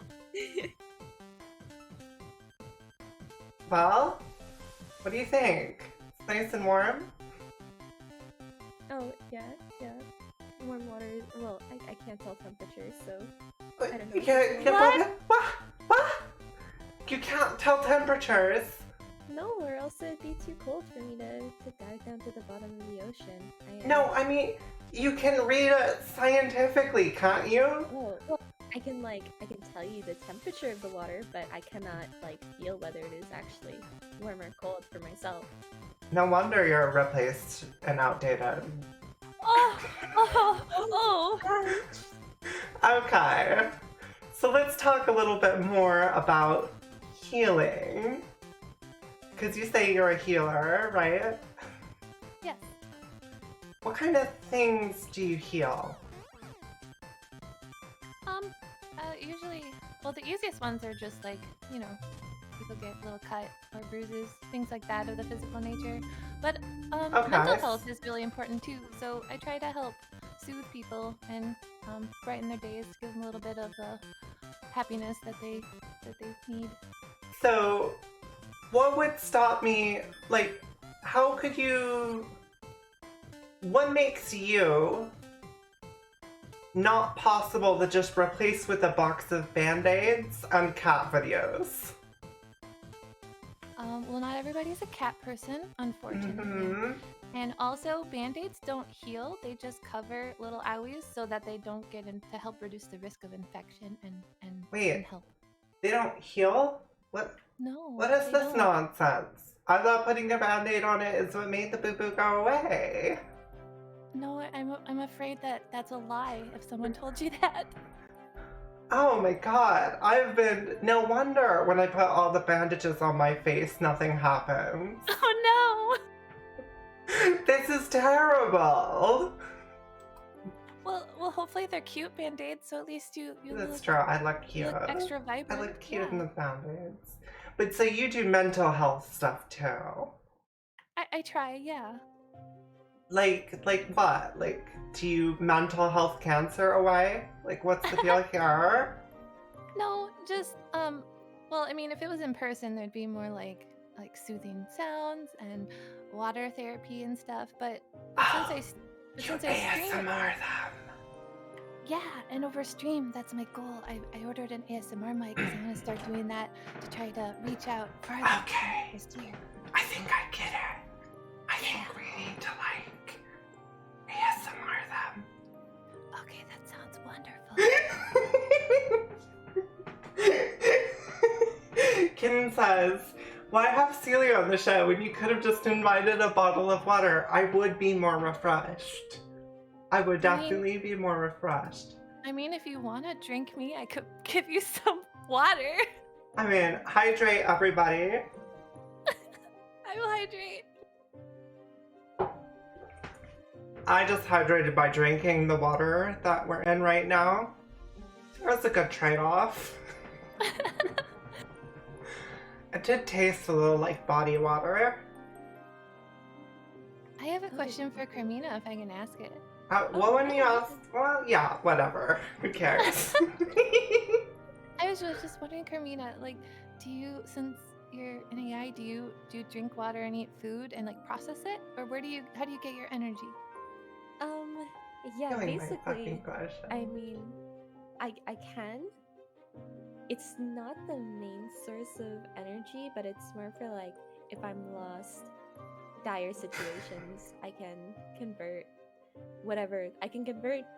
Well, what do you think? It's nice and warm? Oh, yeah. Warm water is, well, I can't tell temperatures, so I don't know. You can't, what? You can't tell temperatures? No, or else it'd be too cold for me to dive down to the bottom of the ocean. No, I mean, you can read it scientifically, can't you? Oh, well, I can tell you the temperature of the water, but I cannot, feel whether it is actually warm or cold for myself. No wonder you're replaced and outdated. Oh. Okay, so let's talk a little bit more about healing. Because you say you're a healer, right? Yes. What kind of things do you heal? Usually, well, the easiest ones are just people get little cut or bruises, things like that of the physical nature. But mental health is really important too. So I try to help soothe people and brighten their days, give them a little bit of the happiness that they need. So, what would stop me? How could you? What makes you not possible to just replace with a box of Band-Aids and cat videos? Well, not everybody's a cat person, unfortunately. And also, Band-Aids don't heal, they just cover little owies so that they don't get in to help reduce the risk of infection and help. They don't heal? What? No. What is this nonsense? I thought putting a Band-Aid on it is what made the boo-boo go away. No, I'm afraid that's a lie if someone told you that. Oh my god, no wonder when I put all the bandages on my face, nothing happens. Oh no! This is terrible! Well, hopefully they're cute Band-Aids, so at least you That's look, true, I look cute. you look extra vibrant. I look cute in the Band-Aids. But so you do mental health stuff too? I try, yeah. Like what? Do you mental health cancer away? What's the deal here? No, just well, I mean, if it was in person, there'd be more like soothing sounds and water therapy and stuff. But since I stream, them. yeah, and over stream, that's my goal. I ordered an ASMR mic because I'm gonna start doing that to try to reach out further. Okay, this year. I think I get it. I think we need to ASMR them. Okay, that sounds wonderful. Kitten says, why have Seelie on the show when you could have just invited a bottle of water? I would be more refreshed. I would definitely be more refreshed. I mean, if you want to drink me, I could give you some water. I mean, hydrate everybody. I will hydrate. I just hydrated by drinking the water that we're in right now. That's a good trade-off. It did taste a little like body water. I have a question for Carmina, if I can ask it. Well, when you ask, well, yeah, whatever. Who cares? I was just wondering, Carmina, do you, since you're an AI, do you drink water and eat food and process it, or how do you get your energy? Yeah, Killing my basically, fucking question. I mean, I can, it's not the main source of energy, but it's more for like if I'm lost, dire situations, I can convert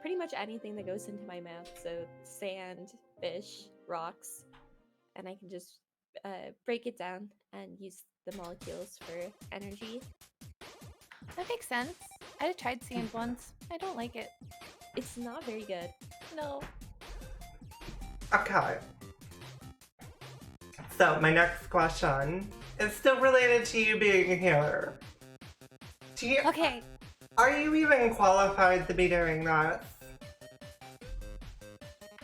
pretty much anything that goes into my mouth. So sand, fish, rocks, and I can just break it down and use the molecules for energy. That makes sense. I tried sand once. I don't like it. It's not very good. No. Okay. So my next question is still related to you being a healer. Okay. Are you even qualified to be doing that?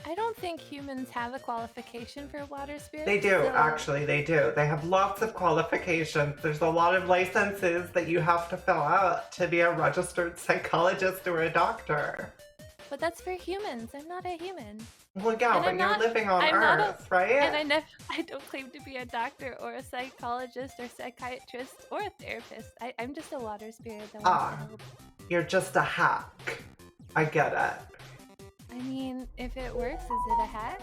I don't think humans have a qualification for water spirits. They do, so- actually, they do. They have lots of qualifications. There's a lot of licenses that you have to fill out to be a registered psychologist or a doctor. But that's for humans. I'm not a human. Well, yeah, And but I'm you're not- living on I'm not Earth, right? And I don't claim to be a doctor or a psychologist or psychiatrist or a therapist. I'm just a water spirit that wants to help. You're just a hack. I get it. I mean, if it works, is it a hack?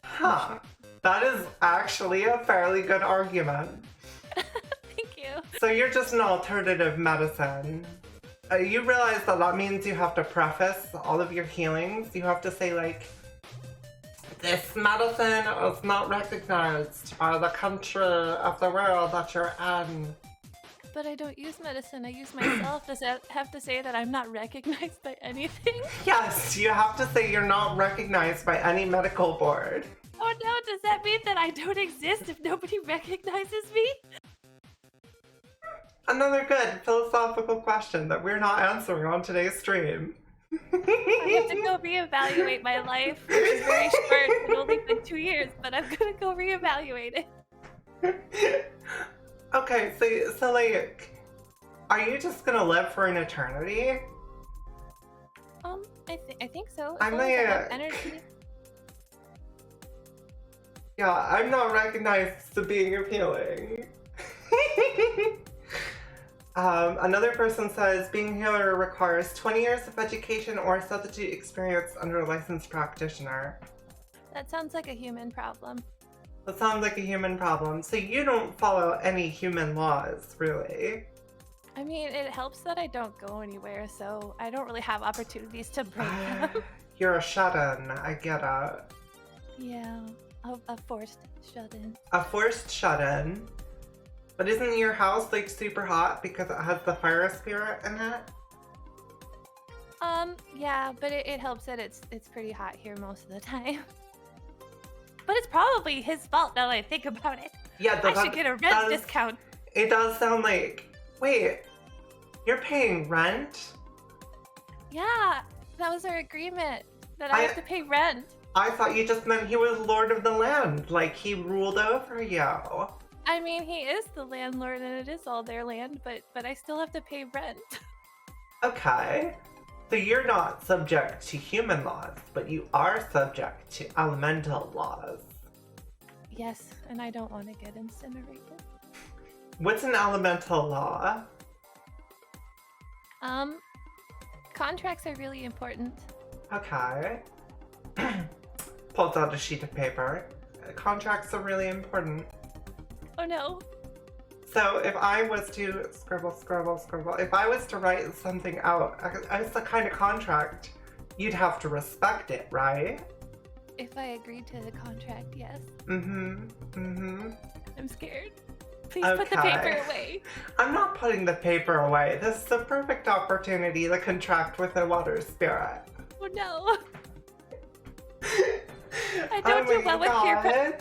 Huh. Sure. That is actually a fairly good argument. Thank you. So you're just an alternative medicine. You realize that that means you have to preface all of your healings. You have to say like, this medicine is not recognized by the country of the world that you're in. But I don't use medicine. I use myself. Does that have to say that I'm not recognized by anything? Yes, you have to say you're not recognized by any medical board. Oh no, does that mean that I don't exist if nobody recognizes me? Another good philosophical question that we're not answering on today's stream. I have to go reevaluate my life, which is very short. It's only been 2 years, but I'm gonna go reevaluate it. Okay, so like, are you just gonna live for an eternity? I think so. As I'm long as I have like- energy. Yeah, I'm not recognized to being appealing. Another person says being a healer requires 20 years of education or substitute experience under a licensed practitioner. That sounds like a human problem. That sounds like a human problem. So you don't follow any human laws, really. I mean, it helps that I don't go anywhere, so I don't really have opportunities to break them. You're a shut-in, I get it. Yeah, a forced shut-in. A forced shut-in. But isn't your house like super hot because it has the fire spirit in it? Yeah, but it helps that it's pretty hot here most of the time. But it's probably his fault now that I think about it. Yeah, I should get a rent discount. It does sound like... Wait, you're paying rent? Yeah, that was our agreement, that I have to pay rent. I thought you just meant he was lord of the land, like he ruled over you. I mean, he is the landlord and it is all their land, but I still have to pay rent. Okay. So you're not subject to human laws, but you are subject to elemental laws. Yes, and I don't want to get incinerated. What's an elemental law? Contracts are really important. Okay. Pulls out a sheet of paper. Contracts are really important. Oh no. So if I was to scribble, if I was to write something out as a kind of contract, you'd have to respect it, right? If I agreed to the contract, yes. Mm-hmm. I'm scared. Please put the paper away. I'm not putting the paper away. This is the perfect opportunity to contract with a water spirit. Oh no. I don't do well with peer pressure.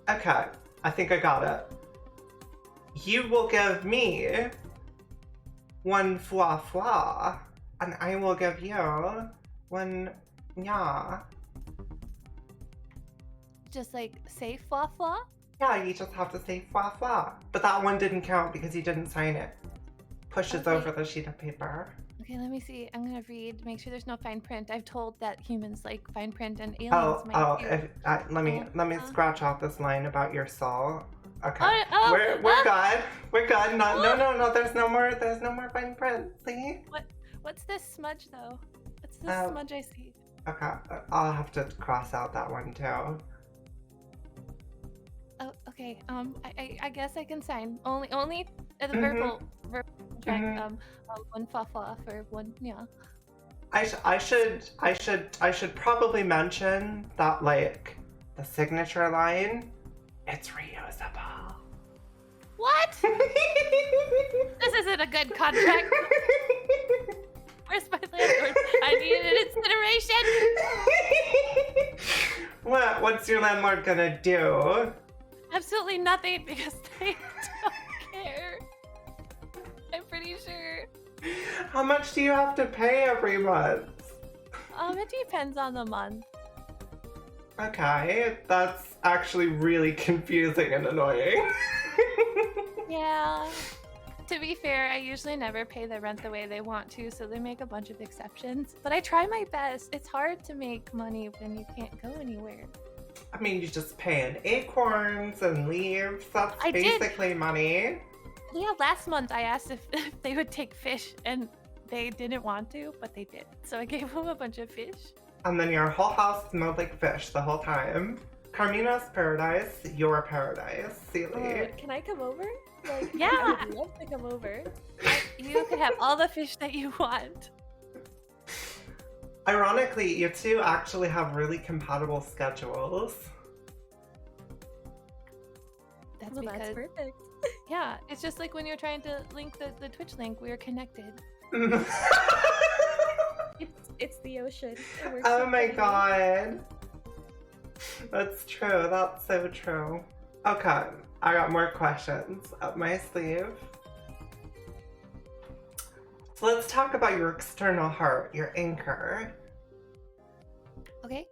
Okay, I think I got it. You will give me one fwa, and I will give you one nya. Just like say fla fla? Yeah, you just have to say fwa. But that one didn't count because you didn't sign it. Pushes Okay. over the sheet of paper. Okay, let me see. I'm gonna read. Make sure there's no fine print. I've told that humans like fine print and aliens might too. Let me scratch off this line about your soul. Okay. We're good. We're good. No. There's no more fine print. See? What's this smudge though? What's this smudge I see? Okay. I'll have to cross out that one too. Oh, okay. I guess I can sign. Only the verbal contract. One fa for one, yeah. I should probably mention that, like, the signature line, it's reusable. What? This isn't a good contract. Where's my landlord? I need an incineration. What's your landlord gonna do? Absolutely nothing, because they don't care. I'm pretty sure. How much do you have to pay every month? It depends on the month. Okay, that's actually really confusing and annoying. Yeah. To be fair, I usually never pay the rent the way they want to, so they make a bunch of exceptions. But I try my best. It's hard to make money when you can't go anywhere. I mean, you just pay in acorns and leaves. That's basically money. Yeah, last month I asked if they would take fish, and they didn't want to, but they did. So I gave them a bunch of fish. And then your whole house smelled like fish the whole time. Carmina's paradise, your paradise, Seelie. Can I come over? Like, yeah. I would love to come over. You can have all the fish that you want. Ironically, you two actually have really compatible schedules. That's well, because, that's perfect. Yeah, it's just like when you're trying to link the Twitch link, we are connected. It's the ocean. Oh my god. That's true. That's so true. Okay, I got more questions up my sleeve. So let's talk about your external heart, your anchor. Okay.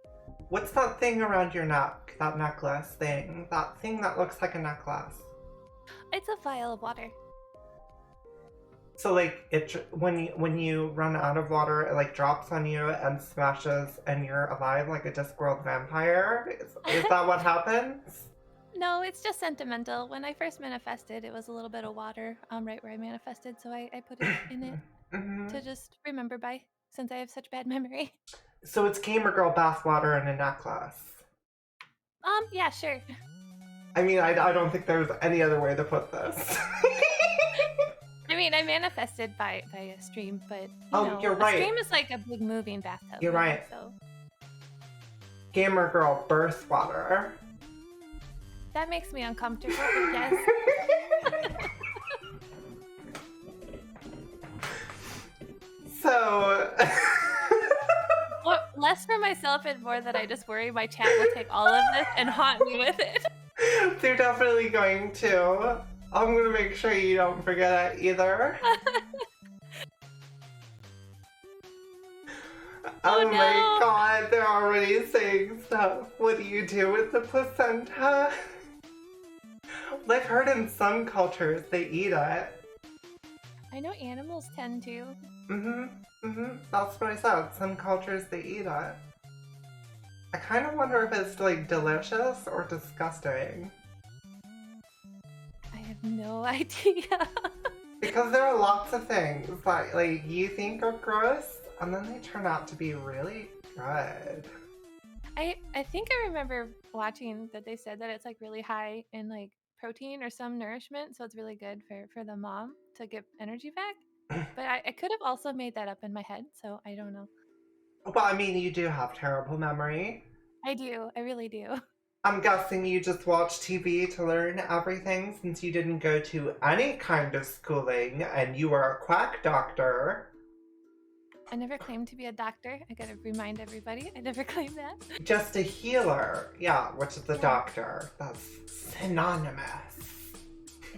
What's that thing around your neck? That necklace thing? That thing that looks like a necklace? It's a vial of water. So like when you run out of water, it like drops on you and smashes, and you're alive like a Discworld vampire. Is that what happens? No, it's just sentimental. When I first manifested, it was a little bit of water right where I manifested, so I put it in it to just remember by, since I have such bad memory. So it's gamer girl bath water in a necklace. Yeah, sure. I mean, I don't think there's any other way to put this. I mean, I manifested by a stream, but you're right. A stream is like a big moving bathtub. You're right. So gamer girl birth water. That makes me uncomfortable, but yes. So well, less for myself and more that I just worry my chat will take all of this and haunt me with it. They're definitely going to. I'm gonna make sure you don't forget it either. Oh no. My god, they're already saying stuff. What do you do with the placenta? I've heard in some cultures they eat it. I know animals tend to. That's what I said. Some cultures they eat it. I kind of wonder if it's like delicious or disgusting. I have no idea. Because there are lots of things that like you think are gross, and then they turn out to be really good. I think I remember watching that they said that it's like really high in like protein or some nourishment, so it's really good for the mom to get energy back. But I could have also made that up in my head, so I don't know. Well, I mean, you do have terrible memory. I do. I really do. I'm guessing you just watch TV to learn everything since you didn't go to any kind of schooling and you are a quack doctor. I never claimed to be a doctor. I gotta remind everybody. I never claimed that. Just a healer. Yeah, which is a doctor. That's synonymous.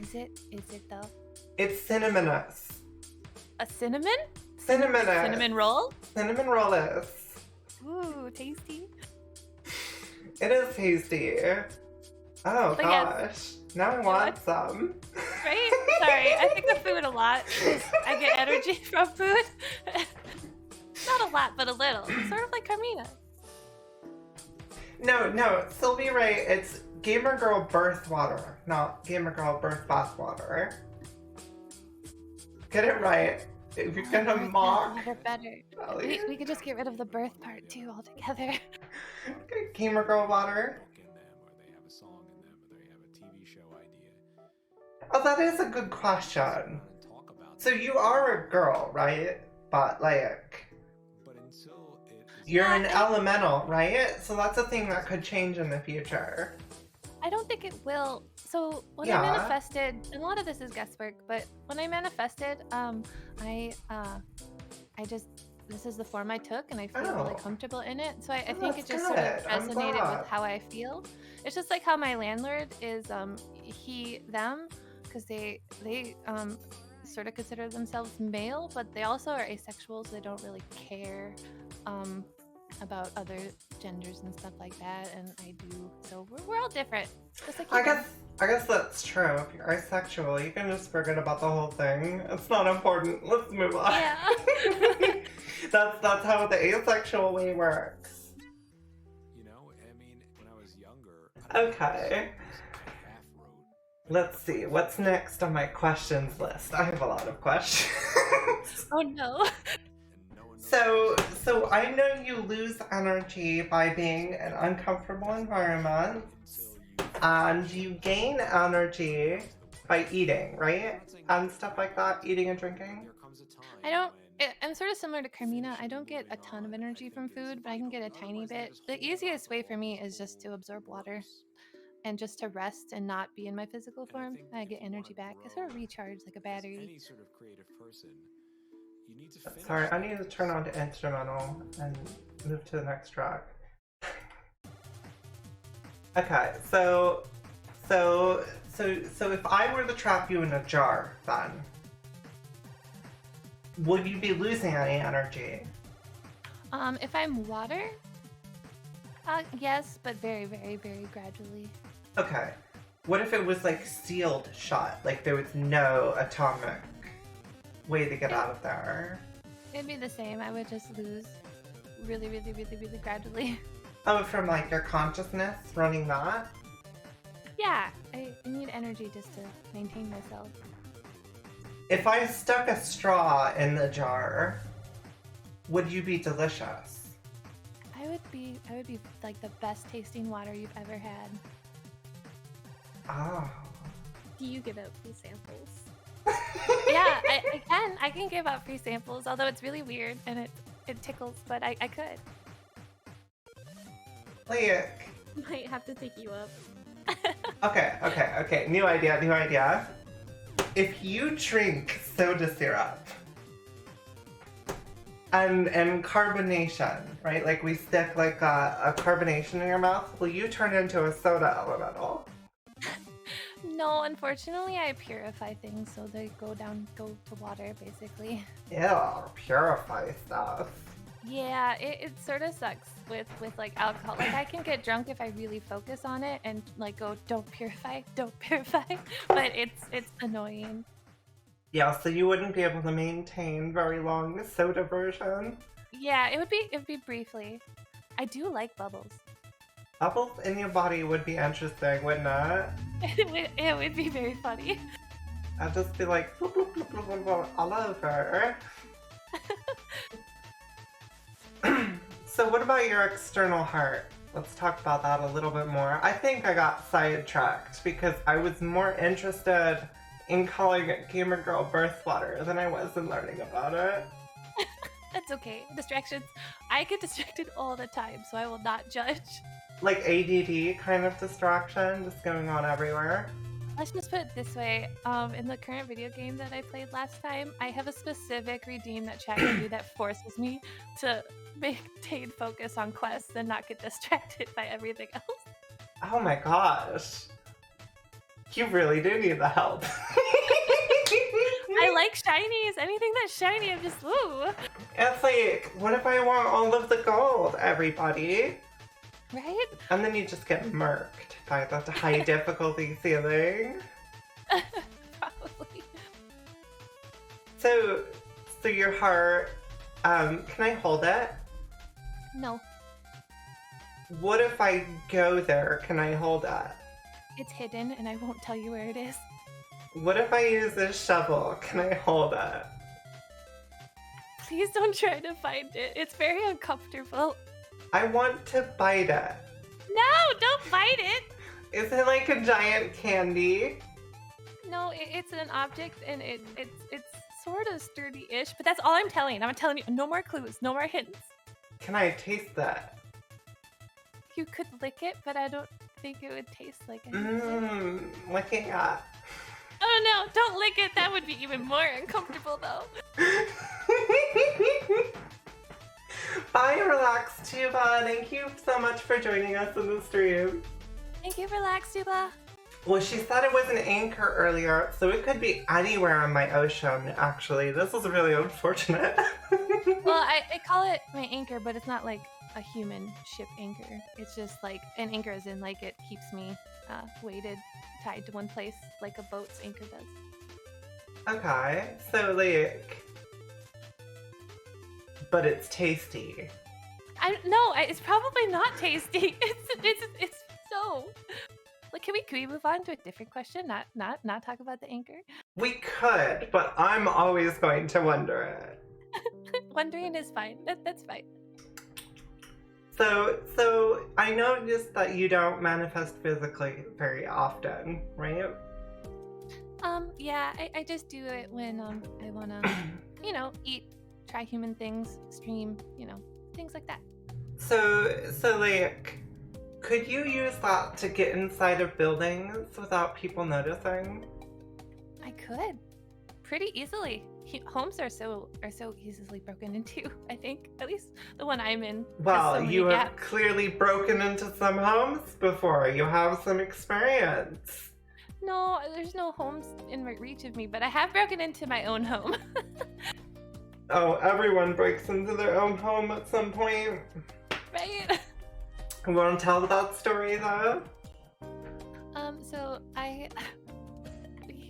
Is it though? It's cinnamous. A cinnamon? Cinnamon. Cinnamon roll? Cinnamon roll is. Ooh, tasty. It is tasty. Oh but gosh. Yes. Now I want some. Right? Sorry, I think of food a lot. I get energy from food. Not a lot, but a little. Sort of like Carmina. No, Sylvie, right? It's gamer girl birth water, not gamer girl birth bath water. Get it right. If you're gonna mock, Water better. Ellie. We could just get rid of the birth part too altogether. Gamer girl water. In them, or they have a song in them, or they have a TV show idea. Oh, that is a good question. And talk about So you are a girl, right? But like, but until it is you're an elemental, right? So that's a thing that could change in the future. I don't think it will. So when Yeah. I manifested, and a lot of this is guesswork, but when I manifested, I just, this is the form I took, and I feel really Oh. comumcomfortable in it. So I Oh, think it that's just sort of good. I'm resonated glad. with how I feel. It's just like how my landlord is he, them, because they sort of consider themselves male, but they also are asexual, so they don't really care about other genders and stuff like that, and I do. So we're all different. Just like you I guess that's true. If you're asexual, you can just forget about the whole thing. It's not important. Let's move on. Yeah. That's how the asexual way works. you know, I mean, when I was younger, Okay. I half wrote. Let's see. What's next on my questions list? I have a lot of questions. Oh no. And no one knows So I know you lose energy by being in uncomfortable environments, until you and you gain energy by eating, right? And stuff like that, eating and drinking. there comes a time I don't. when I'm sort of similar to Carmina. I don't get a ton of energy from food, but I can get a tiny bit. The easiest way for me is just to absorb water and just to rest and not be in my physical form. I get energy back. I sort of recharge like a as battery. any sort of creative person, you need to finish Sorry, I need to turn on to instrumental and move to the next track. Okay, so if I were to trap you in a jar, then would you be losing any energy? If I'm water, yes, but very, very, very gradually. Okay. What if it was like sealed shut? Like there was no atomic way to get out of there? It'd be the same. I would just lose really, really, really, really gradually. Oh, from like your consciousness running that? Yeah, I need energy just to maintain myself. If I stuck a straw in the jar, would you be delicious? I would be like the best tasting water you've ever had. Oh. Do you give out free samples? Yeah, I can give out free samples, although it's really weird and it tickles, but I could. Like, Might have to take you up. okay. New idea. If you drink soda syrup and carbonation, right? Like we stick like a carbonation in your mouth, will you turn into a soda elemental? No, unfortunately, I purify things, so they go to water, basically. Ew, purify stuff. Yeah, it sort of sucks with like alcohol. Like I can get drunk if I really focus on it and like go, don't purify, but it's annoying. Yeah, so you wouldn't be able to maintain very long soda version. Yeah, it would be briefly. I do like bubbles. Bubbles in your body would be interesting, wouldn't it? It would be very funny. I'd just be like, bloop, bloop, bloop, bloop, bloop, bloop, all over. So what about your external heart? Let's talk about that a little bit more. I think I got sidetracked because I was more interested in calling it Gamer Girl Birth Water than I was in learning about it. That's okay. Distractions. I get distracted all the time, so I will not judge. Like ADD kind of distraction, just going on everywhere. Let's just put it this way. In the current video game that I played last time, I have a specific redeem that chat can do that forces me to maintain focus on quests and not get distracted by everything else. Oh my gosh. You really do need the help. I like shinies. Anything that's shiny, I'm just, ooh. It's like, what if I want all of the gold, everybody? Right? And then you just get murked by that high difficulty ceiling. Probably. So your heart, can I hold it? No. What if I go there? Can I hold it? It's hidden, and I won't tell you where it is. What if I use a shovel? Can I hold it? Please don't try to find it. It's very uncomfortable. I want to bite it. No, don't bite it. Is it like a giant candy? No, it's an object, and it's sort of sturdy-ish. But that's all I'm telling. I'm telling you, no more clues, no more hints. Can I taste that? You could lick it, but I don't think it would taste like anything. Licking it. Oh no, don't lick it. That would be even more uncomfortable, though. Bye, Relax Tuba. Thank you so much for joining us in the stream. Thank you, Relax Tuba. Well, she said it was an anchor earlier, so it could be anywhere on my ocean, actually. This is really unfortunate. Well, I call it my anchor, but it's not like a human ship anchor. It's just like an anchor as in like it keeps me weighted, tied to one place like a boat's anchor does. Okay, so like... But it's tasty. It's probably not tasty. It's so... Like, can we move on to a different question? Not talk about the anchor? We could, but I'm always going to wonder it. Wondering is fine. That's fine. So I noticed that you don't manifest physically very often, right? Yeah, I just do it when I wanna, eat, try human things, stream, things like that. So like, could you use that to get inside of buildings without people noticing? I could, pretty easily. Homes are so easily broken into. I think, at least the one I'm in. Well, you have clearly broken into some homes before. You have some experience. No, there's no homes in reach of me, but I have broken into my own home. Oh, everyone breaks into their own home at some point. Right? You want to tell that story though? So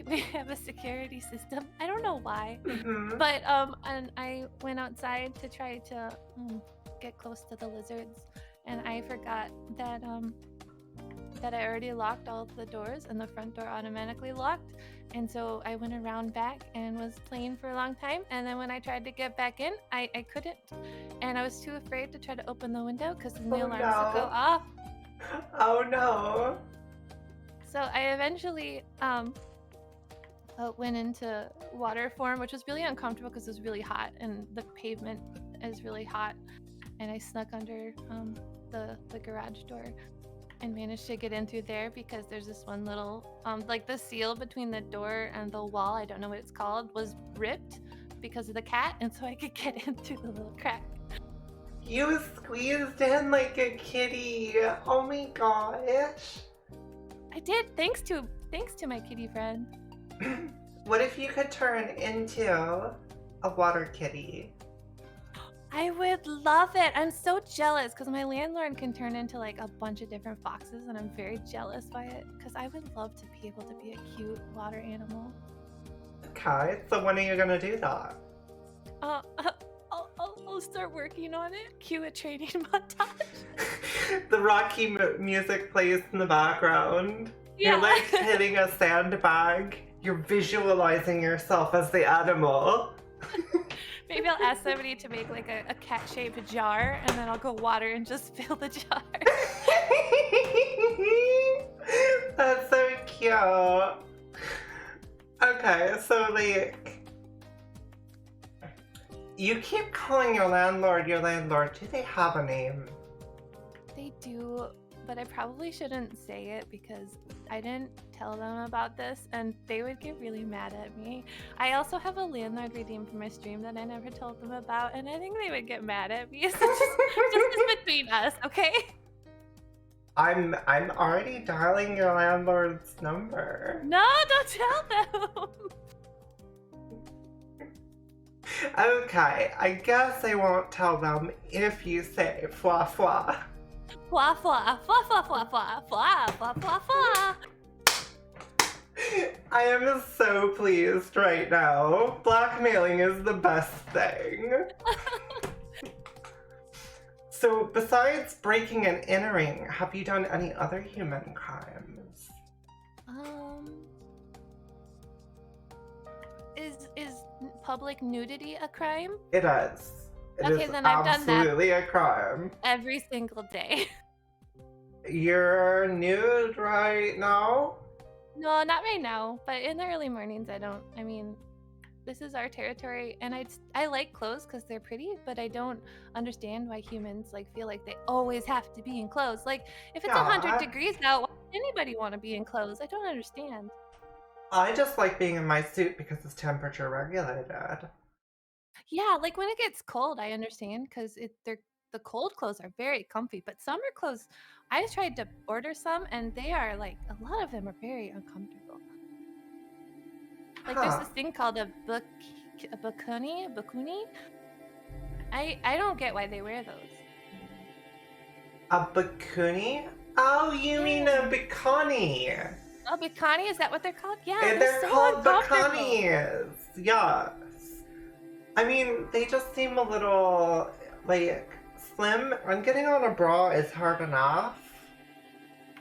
we have a security system. I don't know why, but and I went outside to try to get close to the lizards, and I forgot that that I already locked all of the doors, and the front door automatically locked. And so I went around back and was playing for a long time, and then when I tried to get back in, I couldn't, and I was too afraid to try to open the window because the alarms would go off. Oh no. So I eventually went into water form, which was really uncomfortable because it was really hot and the pavement is really hot, and I snuck under the garage door and managed to get in through there because there's this one little like the seal between the door and the wall, I don't know what it's called, was ripped because of the cat, and so I could get in through the little crack. You squeezed in like a kitty. Oh my gosh. I did, thanks to my kitty friend. What if you could turn into a water kitty? I would love it. I'm so jealous because my landlord can turn into like a bunch of different foxes, and I'm very jealous by it because I would love to be able to be a cute water animal. Okay, so when are you gonna do that? I'll start working on it. Cue a training montage. The Rocky music plays in the background. Yeah. You're like hitting a sandbag. You're visualizing yourself as the animal. Maybe I'll ask somebody to make like a cat-shaped jar, and then I'll go water and just fill the jar. That's so cute. Okay, so like, you keep calling your landlord. Do they have a name? They do, but I probably shouldn't say it because I didn't tell them about this and they would get really mad at me. I also have a landlord redeemed for my stream that I never told them about, and I think they would get mad at me. So just between us, okay? I'm already dialing your landlord's number. No, don't tell them. Okay, I guess I won't tell them if you say fwa fwa. Fwa fwa, fwa fwa fwa fwa, fwa fwa fwa fwa. I am so pleased right now. Blackmailing is the best thing. So besides breaking and entering, have you done any other human crimes? Is public nudity a crime? It is. It Okay, is then I've done that. absolutely a crime. Every single day. You're nude right now? No, not right now, but in the early mornings I mean, this is our territory, and I like clothes because they're pretty, but I don't understand why humans like feel like they always have to be in clothes. Like, if it's 100 Yeah. degrees out, why would anybody want to be in clothes? I don't understand. I just like being in my suit because it's temperature regulated. Yeah, like when it gets cold, I understand because the cold clothes are very comfy, but summer clothes, I tried to order some, and they are like a lot of them are very uncomfortable. Like there's this thing called a bikini. I don't get why they wear those. A bikini? Oh, you mean a bikini? Oh, bikini, is that what they're called? Yeah, And they're they're so called uncomfortable. bikinis. Yes. I mean, they just seem a little, like, slim. And getting on a bra is hard enough.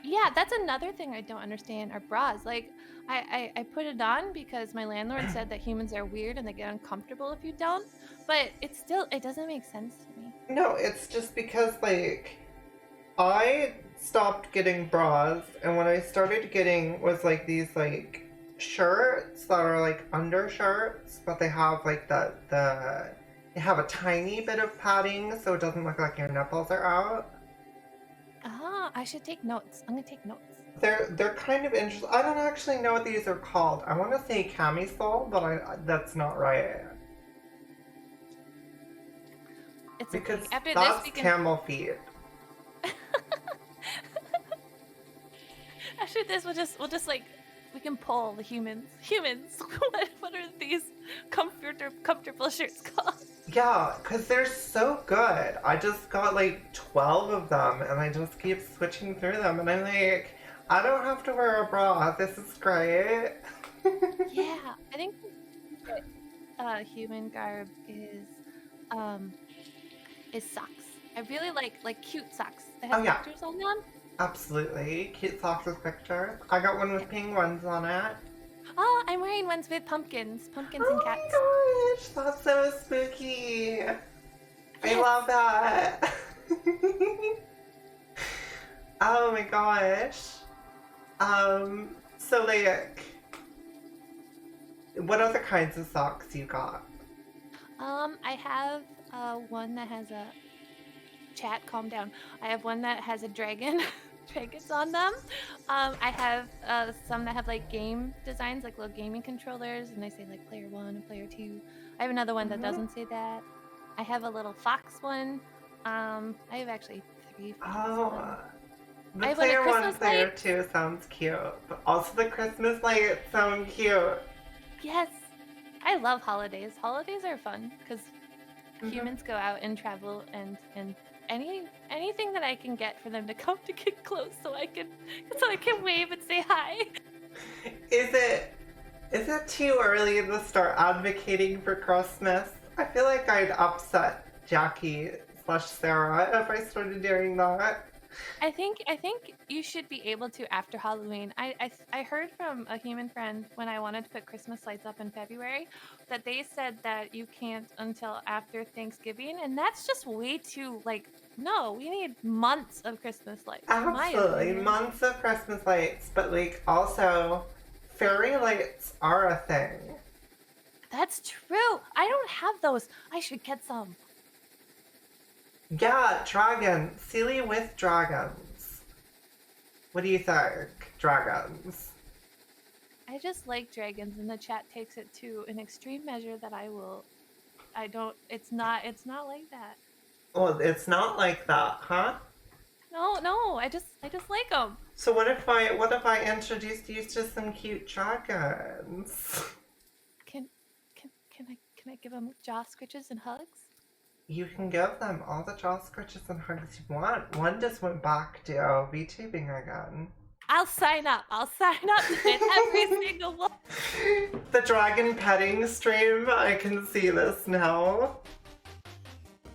Yeah, that's another thing I don't understand are bras. Like, I put it on because my landlord said that humans are weird and they get uncomfortable if you don't. But it doesn't make sense to me. No, it's just because, like, I stopped getting bras, and what I started getting was, like, these, like, shirts that are, like, undershirts, but they have, like, they have a tiny bit of padding, so it doesn't look like your nipples are out. Ah, I should take notes. I'm gonna take notes. They're kind of interesting. I don't actually know what these are called. I want to say camisole, but that's not right. It's Because okay. After that's this, we can. camel feet. After this, we'll just like we can poll the humans. Humans, what are these comfortable shirts called? Yeah, because they're so good. I just got like 12 of them, and I just keep switching through them, and I'm like, I don't have to wear a bra. This is great. Yeah, I think human garb is socks. I really like cute socks that have Oh, yeah. pictures on them. Absolutely. Cute socks with pictures. I got one with penguins on it. Oh, I'm wearing ones with pumpkins and Oh cats. my gosh, that's so spooky. I love that. Oh my gosh. So like, what other kinds of socks you got? I have one that has a chat. Calm down. I have one that has a dragon. Dragons on them. I have some that have like game designs, like little gaming controllers, and they say like player 1 and player 2. I have another one that doesn't say that. I have a little fox one. I have actually 3 fox ones. The I have player a 1, Christmas player light. 2 sounds cute, but also the Christmas light sounds cute. Yes, I love holidays. Holidays are fun because humans go out and travel and anything that I can get for them to come to get close so I can wave and say hi. Is it too early to start advocating for Christmas? I feel like I'd upset Jackie/Sarah if I started doing that. I think you should be able to after Halloween. I heard from a human friend when I wanted to put Christmas lights up in February that they said that you can't until after Thanksgiving, and that's just way too no, we need months of Christmas lights. in my Absolutely, opinion. months of Christmas lights, but like also fairy lights are a thing. That's true. I don't have those. I should get some. Yeah, dragons. Seelie with dragons. What do you think? Dragons. I just like dragons, and the chat takes it to an extreme measure that it's not like that. Well, it's not like that, huh? No, I just like them. So what if I introduced you to some cute dragons? Can I give them jaw scritches and hugs? You can give them all the jaw scratches and hugs you want. One just went back to VTubing again. I'll sign up to it every single one. The dragon petting stream, I can see this now.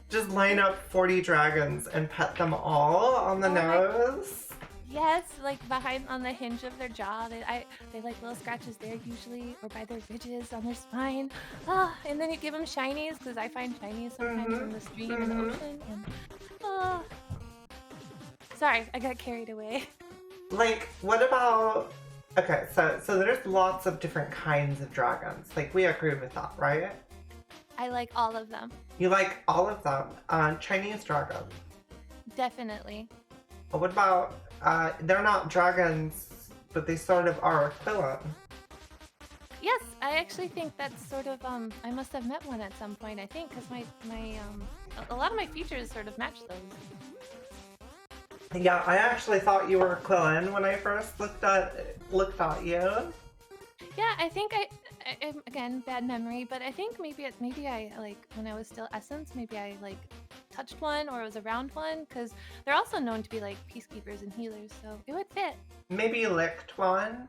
Just line up 40 dragons and pet them all on the nose. Yes, like behind on the hinge of their jaw. They like little scratches there usually, or by their ridges on their spine. And then you give them shinies because I find shinies sometimes in the stream and the ocean. And sorry, I got carried away. Like, what about... Okay, so there's lots of different kinds of dragons. Like, we agree with that, right? I like all of them. You like all of them. Chinese dragons. Definitely. What about... they're not dragons, but they sort of are Quillen. Yes, I actually think that's sort of I must have met one at some point. I think because my a lot of my features sort of match those. Yeah, I actually thought you were Quillen when I first looked at you. Yeah, I think I again bad memory, but I think maybe I like when I was still Essence, maybe I like touched one or was around one because they're also known to be like peacekeepers and healers, so it would fit. Maybe you licked one?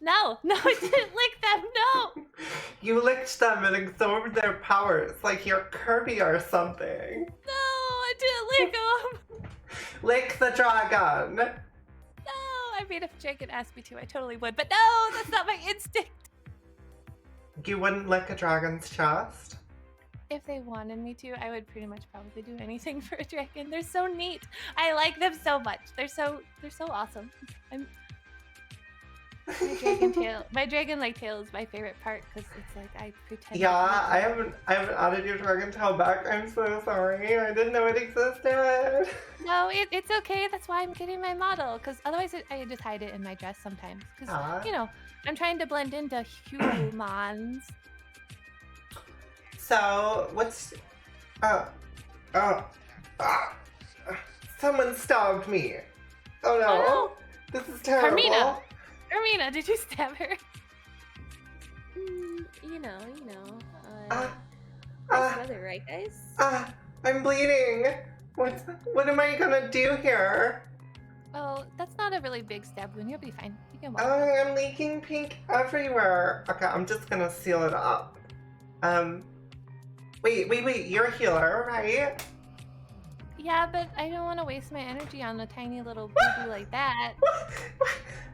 No, I didn't lick them. No. You licked them and absorbed their powers, like you're Kirby or something. No, I didn't lick them. Lick the dragon. No, I mean if Dragon asked me to, I totally would, but no, that's not my instinct. You wouldn't lick a dragon's chest? If they wanted me to, I would pretty much probably do anything for a dragon. They're so neat. I like them so much. They're so awesome. My dragon like tail is my favorite part because it's like I pretend. Yeah, I haven't added your dragon tail back. I'm so sorry. I didn't know it existed. No, it's okay. That's why I'm getting my model because otherwise I just hide it in my dress sometimes because you know I'm trying to blend into humans. So what's someone stabbed me. Oh no. Oh, no. This is terrible. Carmina, did you stab her? You know. Nice weather, right, guys? I'm bleeding. What am I gonna do here? Oh, that's not a really big stab wound. You'll be fine. You can walk. I'm leaking pink everywhere. Okay, I'm just gonna seal it up. Wait, you're a healer, right? Yeah, but I don't want to waste my energy on a tiny little boo-boo like that.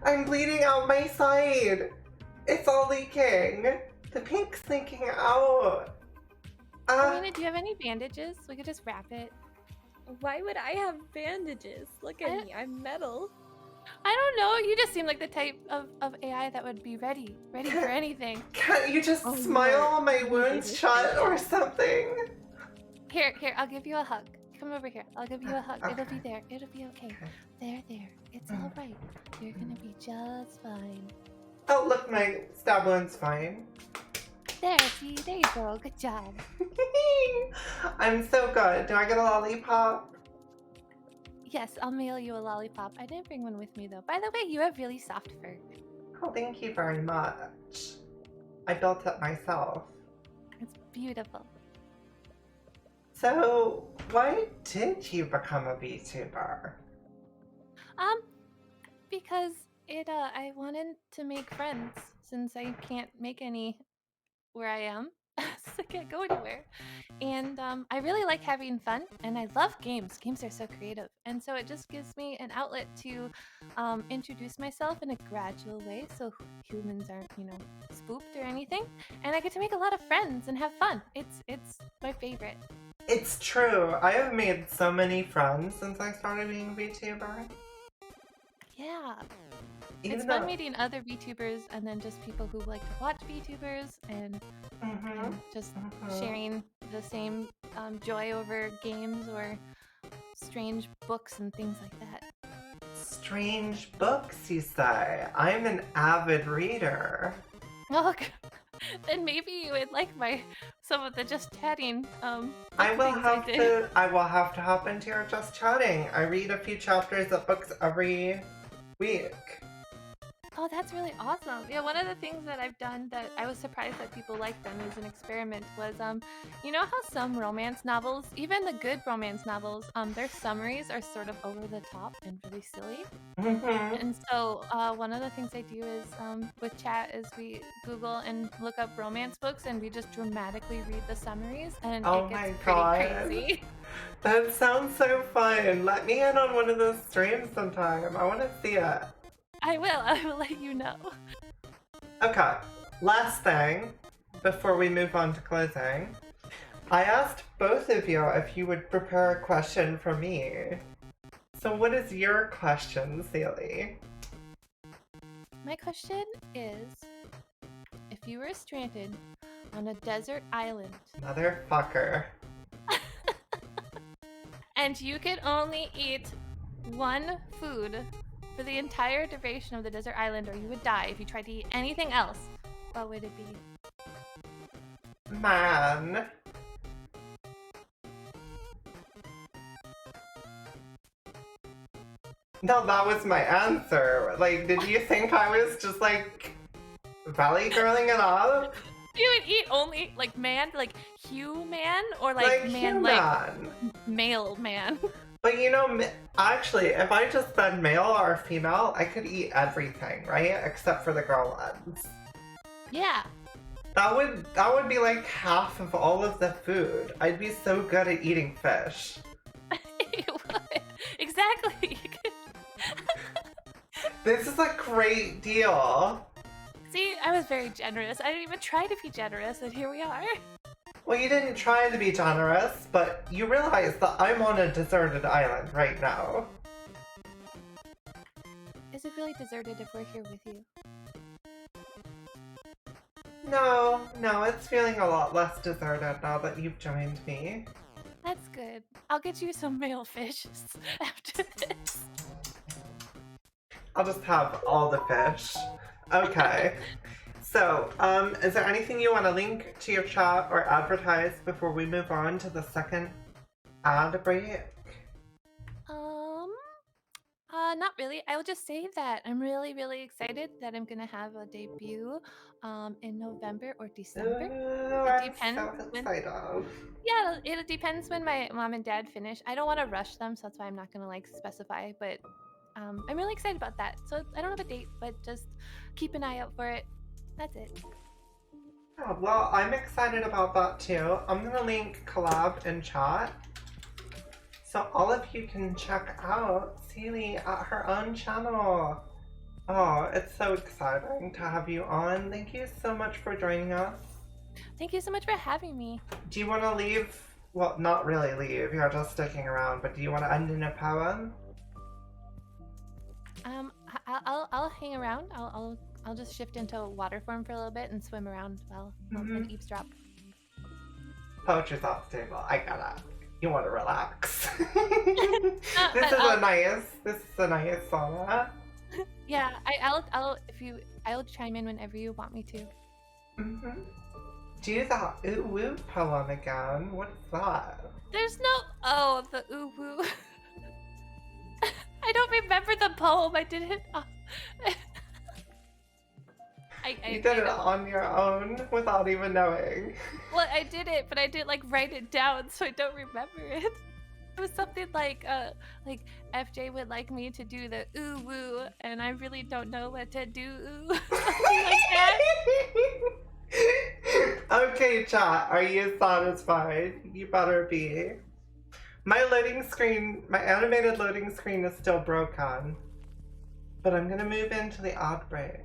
I'm bleeding out my side. It's all leaking. The pink's leaking out. Carmina, do you have any bandages? We could just wrap it. Why would I have bandages? Look at me, I'm metal. I don't know. You just seem like the type of AI that would be ready for anything. Can't you just smile my wounds shut or something? Here, I'll give you a hug. Come over here. I'll give you a hug. Okay. It'll be there. It'll be okay. There. It's all right. You're gonna be just fine. Oh, look, my stab wound's fine. There you go. Good job. I'm so good. Do I get a lollipop? Yes, I'll mail you a lollipop. I didn't bring one with me though. By the way, you have really soft fur. Oh, thank you very much. I built it myself. It's beautiful. So, why did you become a VTuber? Because I wanted to make friends since I can't make any where I am. Since I can't go anywhere. And I really like having fun and I love games. Games are so creative. And so it just gives me an outlet to introduce myself in a gradual way so humans aren't, spooked or anything. And I get to make a lot of friends and have fun. It's my favorite. It's true. I have made so many friends since I started being a VTuber. Yeah. Even It's fun meeting other VTubers and then just people who like to watch VTubers and just sharing the same joy over games or strange books and things like that. Strange books, you say? I'm an avid reader. Oh, then maybe you would like some of the just chatting. I will things have to hop into your just chatting. I read a few chapters of books every week. Oh, that's really awesome. Yeah, one of the things that I've done that I was surprised that people liked them as an experiment was, you know how some romance novels, even the good romance novels, their summaries are sort of over the top and really silly. Mm-hmm. And so, one of the things I do is, with chat is we Google and look up romance books and we just dramatically read the summaries and Oh it my gets pretty God. crazy. That sounds so fun. Let me in on one of those streams sometime. I want to see it. I will let you know. Okay, last thing before we move on to closing. I asked both of you if you would prepare a question for me. So what is your question, Seelie? My question is, if you were stranded on a desert island Motherfucker. and you could only eat one food for the entire duration of the desert island, or you would die if you tried to eat anything else, what would it be? Man. No, that was my answer. Like, did you think I was just like valley girling it up? You would eat only like man, like human, or like man, human. like male man. But you know, actually, if I just said male or female, I could eat everything, right? Except for the girl ones. Yeah. That would be like half of all of the food. I'd be so good at eating fish. You would. Exactly. This is a great deal. See, I was very generous. I didn't even try to be generous, and here we are. Well, you didn't try to be generous, but you realize that I'm on a deserted island right now. Is it really deserted if we're here with you? No, it's feeling a lot less deserted now that you've joined me. That's good. I'll get you some male fish after this. I'll just have all the fish. Okay. So, is there anything you want to link to your chat or advertise before we move on to the second ad break? Not really. I will just say that I'm really, really excited that I'm gonna have a debut, in November or December. Ooh, It I'm depends so when. excited. Yeah, it depends when my mom and dad finish. I don't want to rush them, so that's why I'm not gonna like specify. But I'm really excited about that. So I don't have a date, but just keep an eye out for it. That's it. Oh, well, I'm excited about that too. I'm gonna link collab in chat, so all of you can check out Seelie at her own channel. Oh, it's so exciting to have you on. Thank you so much for joining us. Thank you so much for having me. Do you want to leave? Well, not really leave. You're just sticking around. But do you want to end in a poem? I'll hang around. I'll just shift into water form for a little bit and swim around while and eavesdrop. Poetry's off the table. I get it. You want to relax. This is a nice song. Yeah, I'll chime in whenever you want me to. Do that ooh woo poem again. What's that? There's no the ooh woo. I don't remember the poem. I did it. You did it on your own without even knowing. Well, I did it, but I didn't like write it down, so I don't remember it. It was something like FJ would like me to do the ooh woo, and I really don't know what to do. Something like that. Okay, chat, are you satisfied? You better be. My animated loading screen is still broken. But I'm gonna move into the ad break.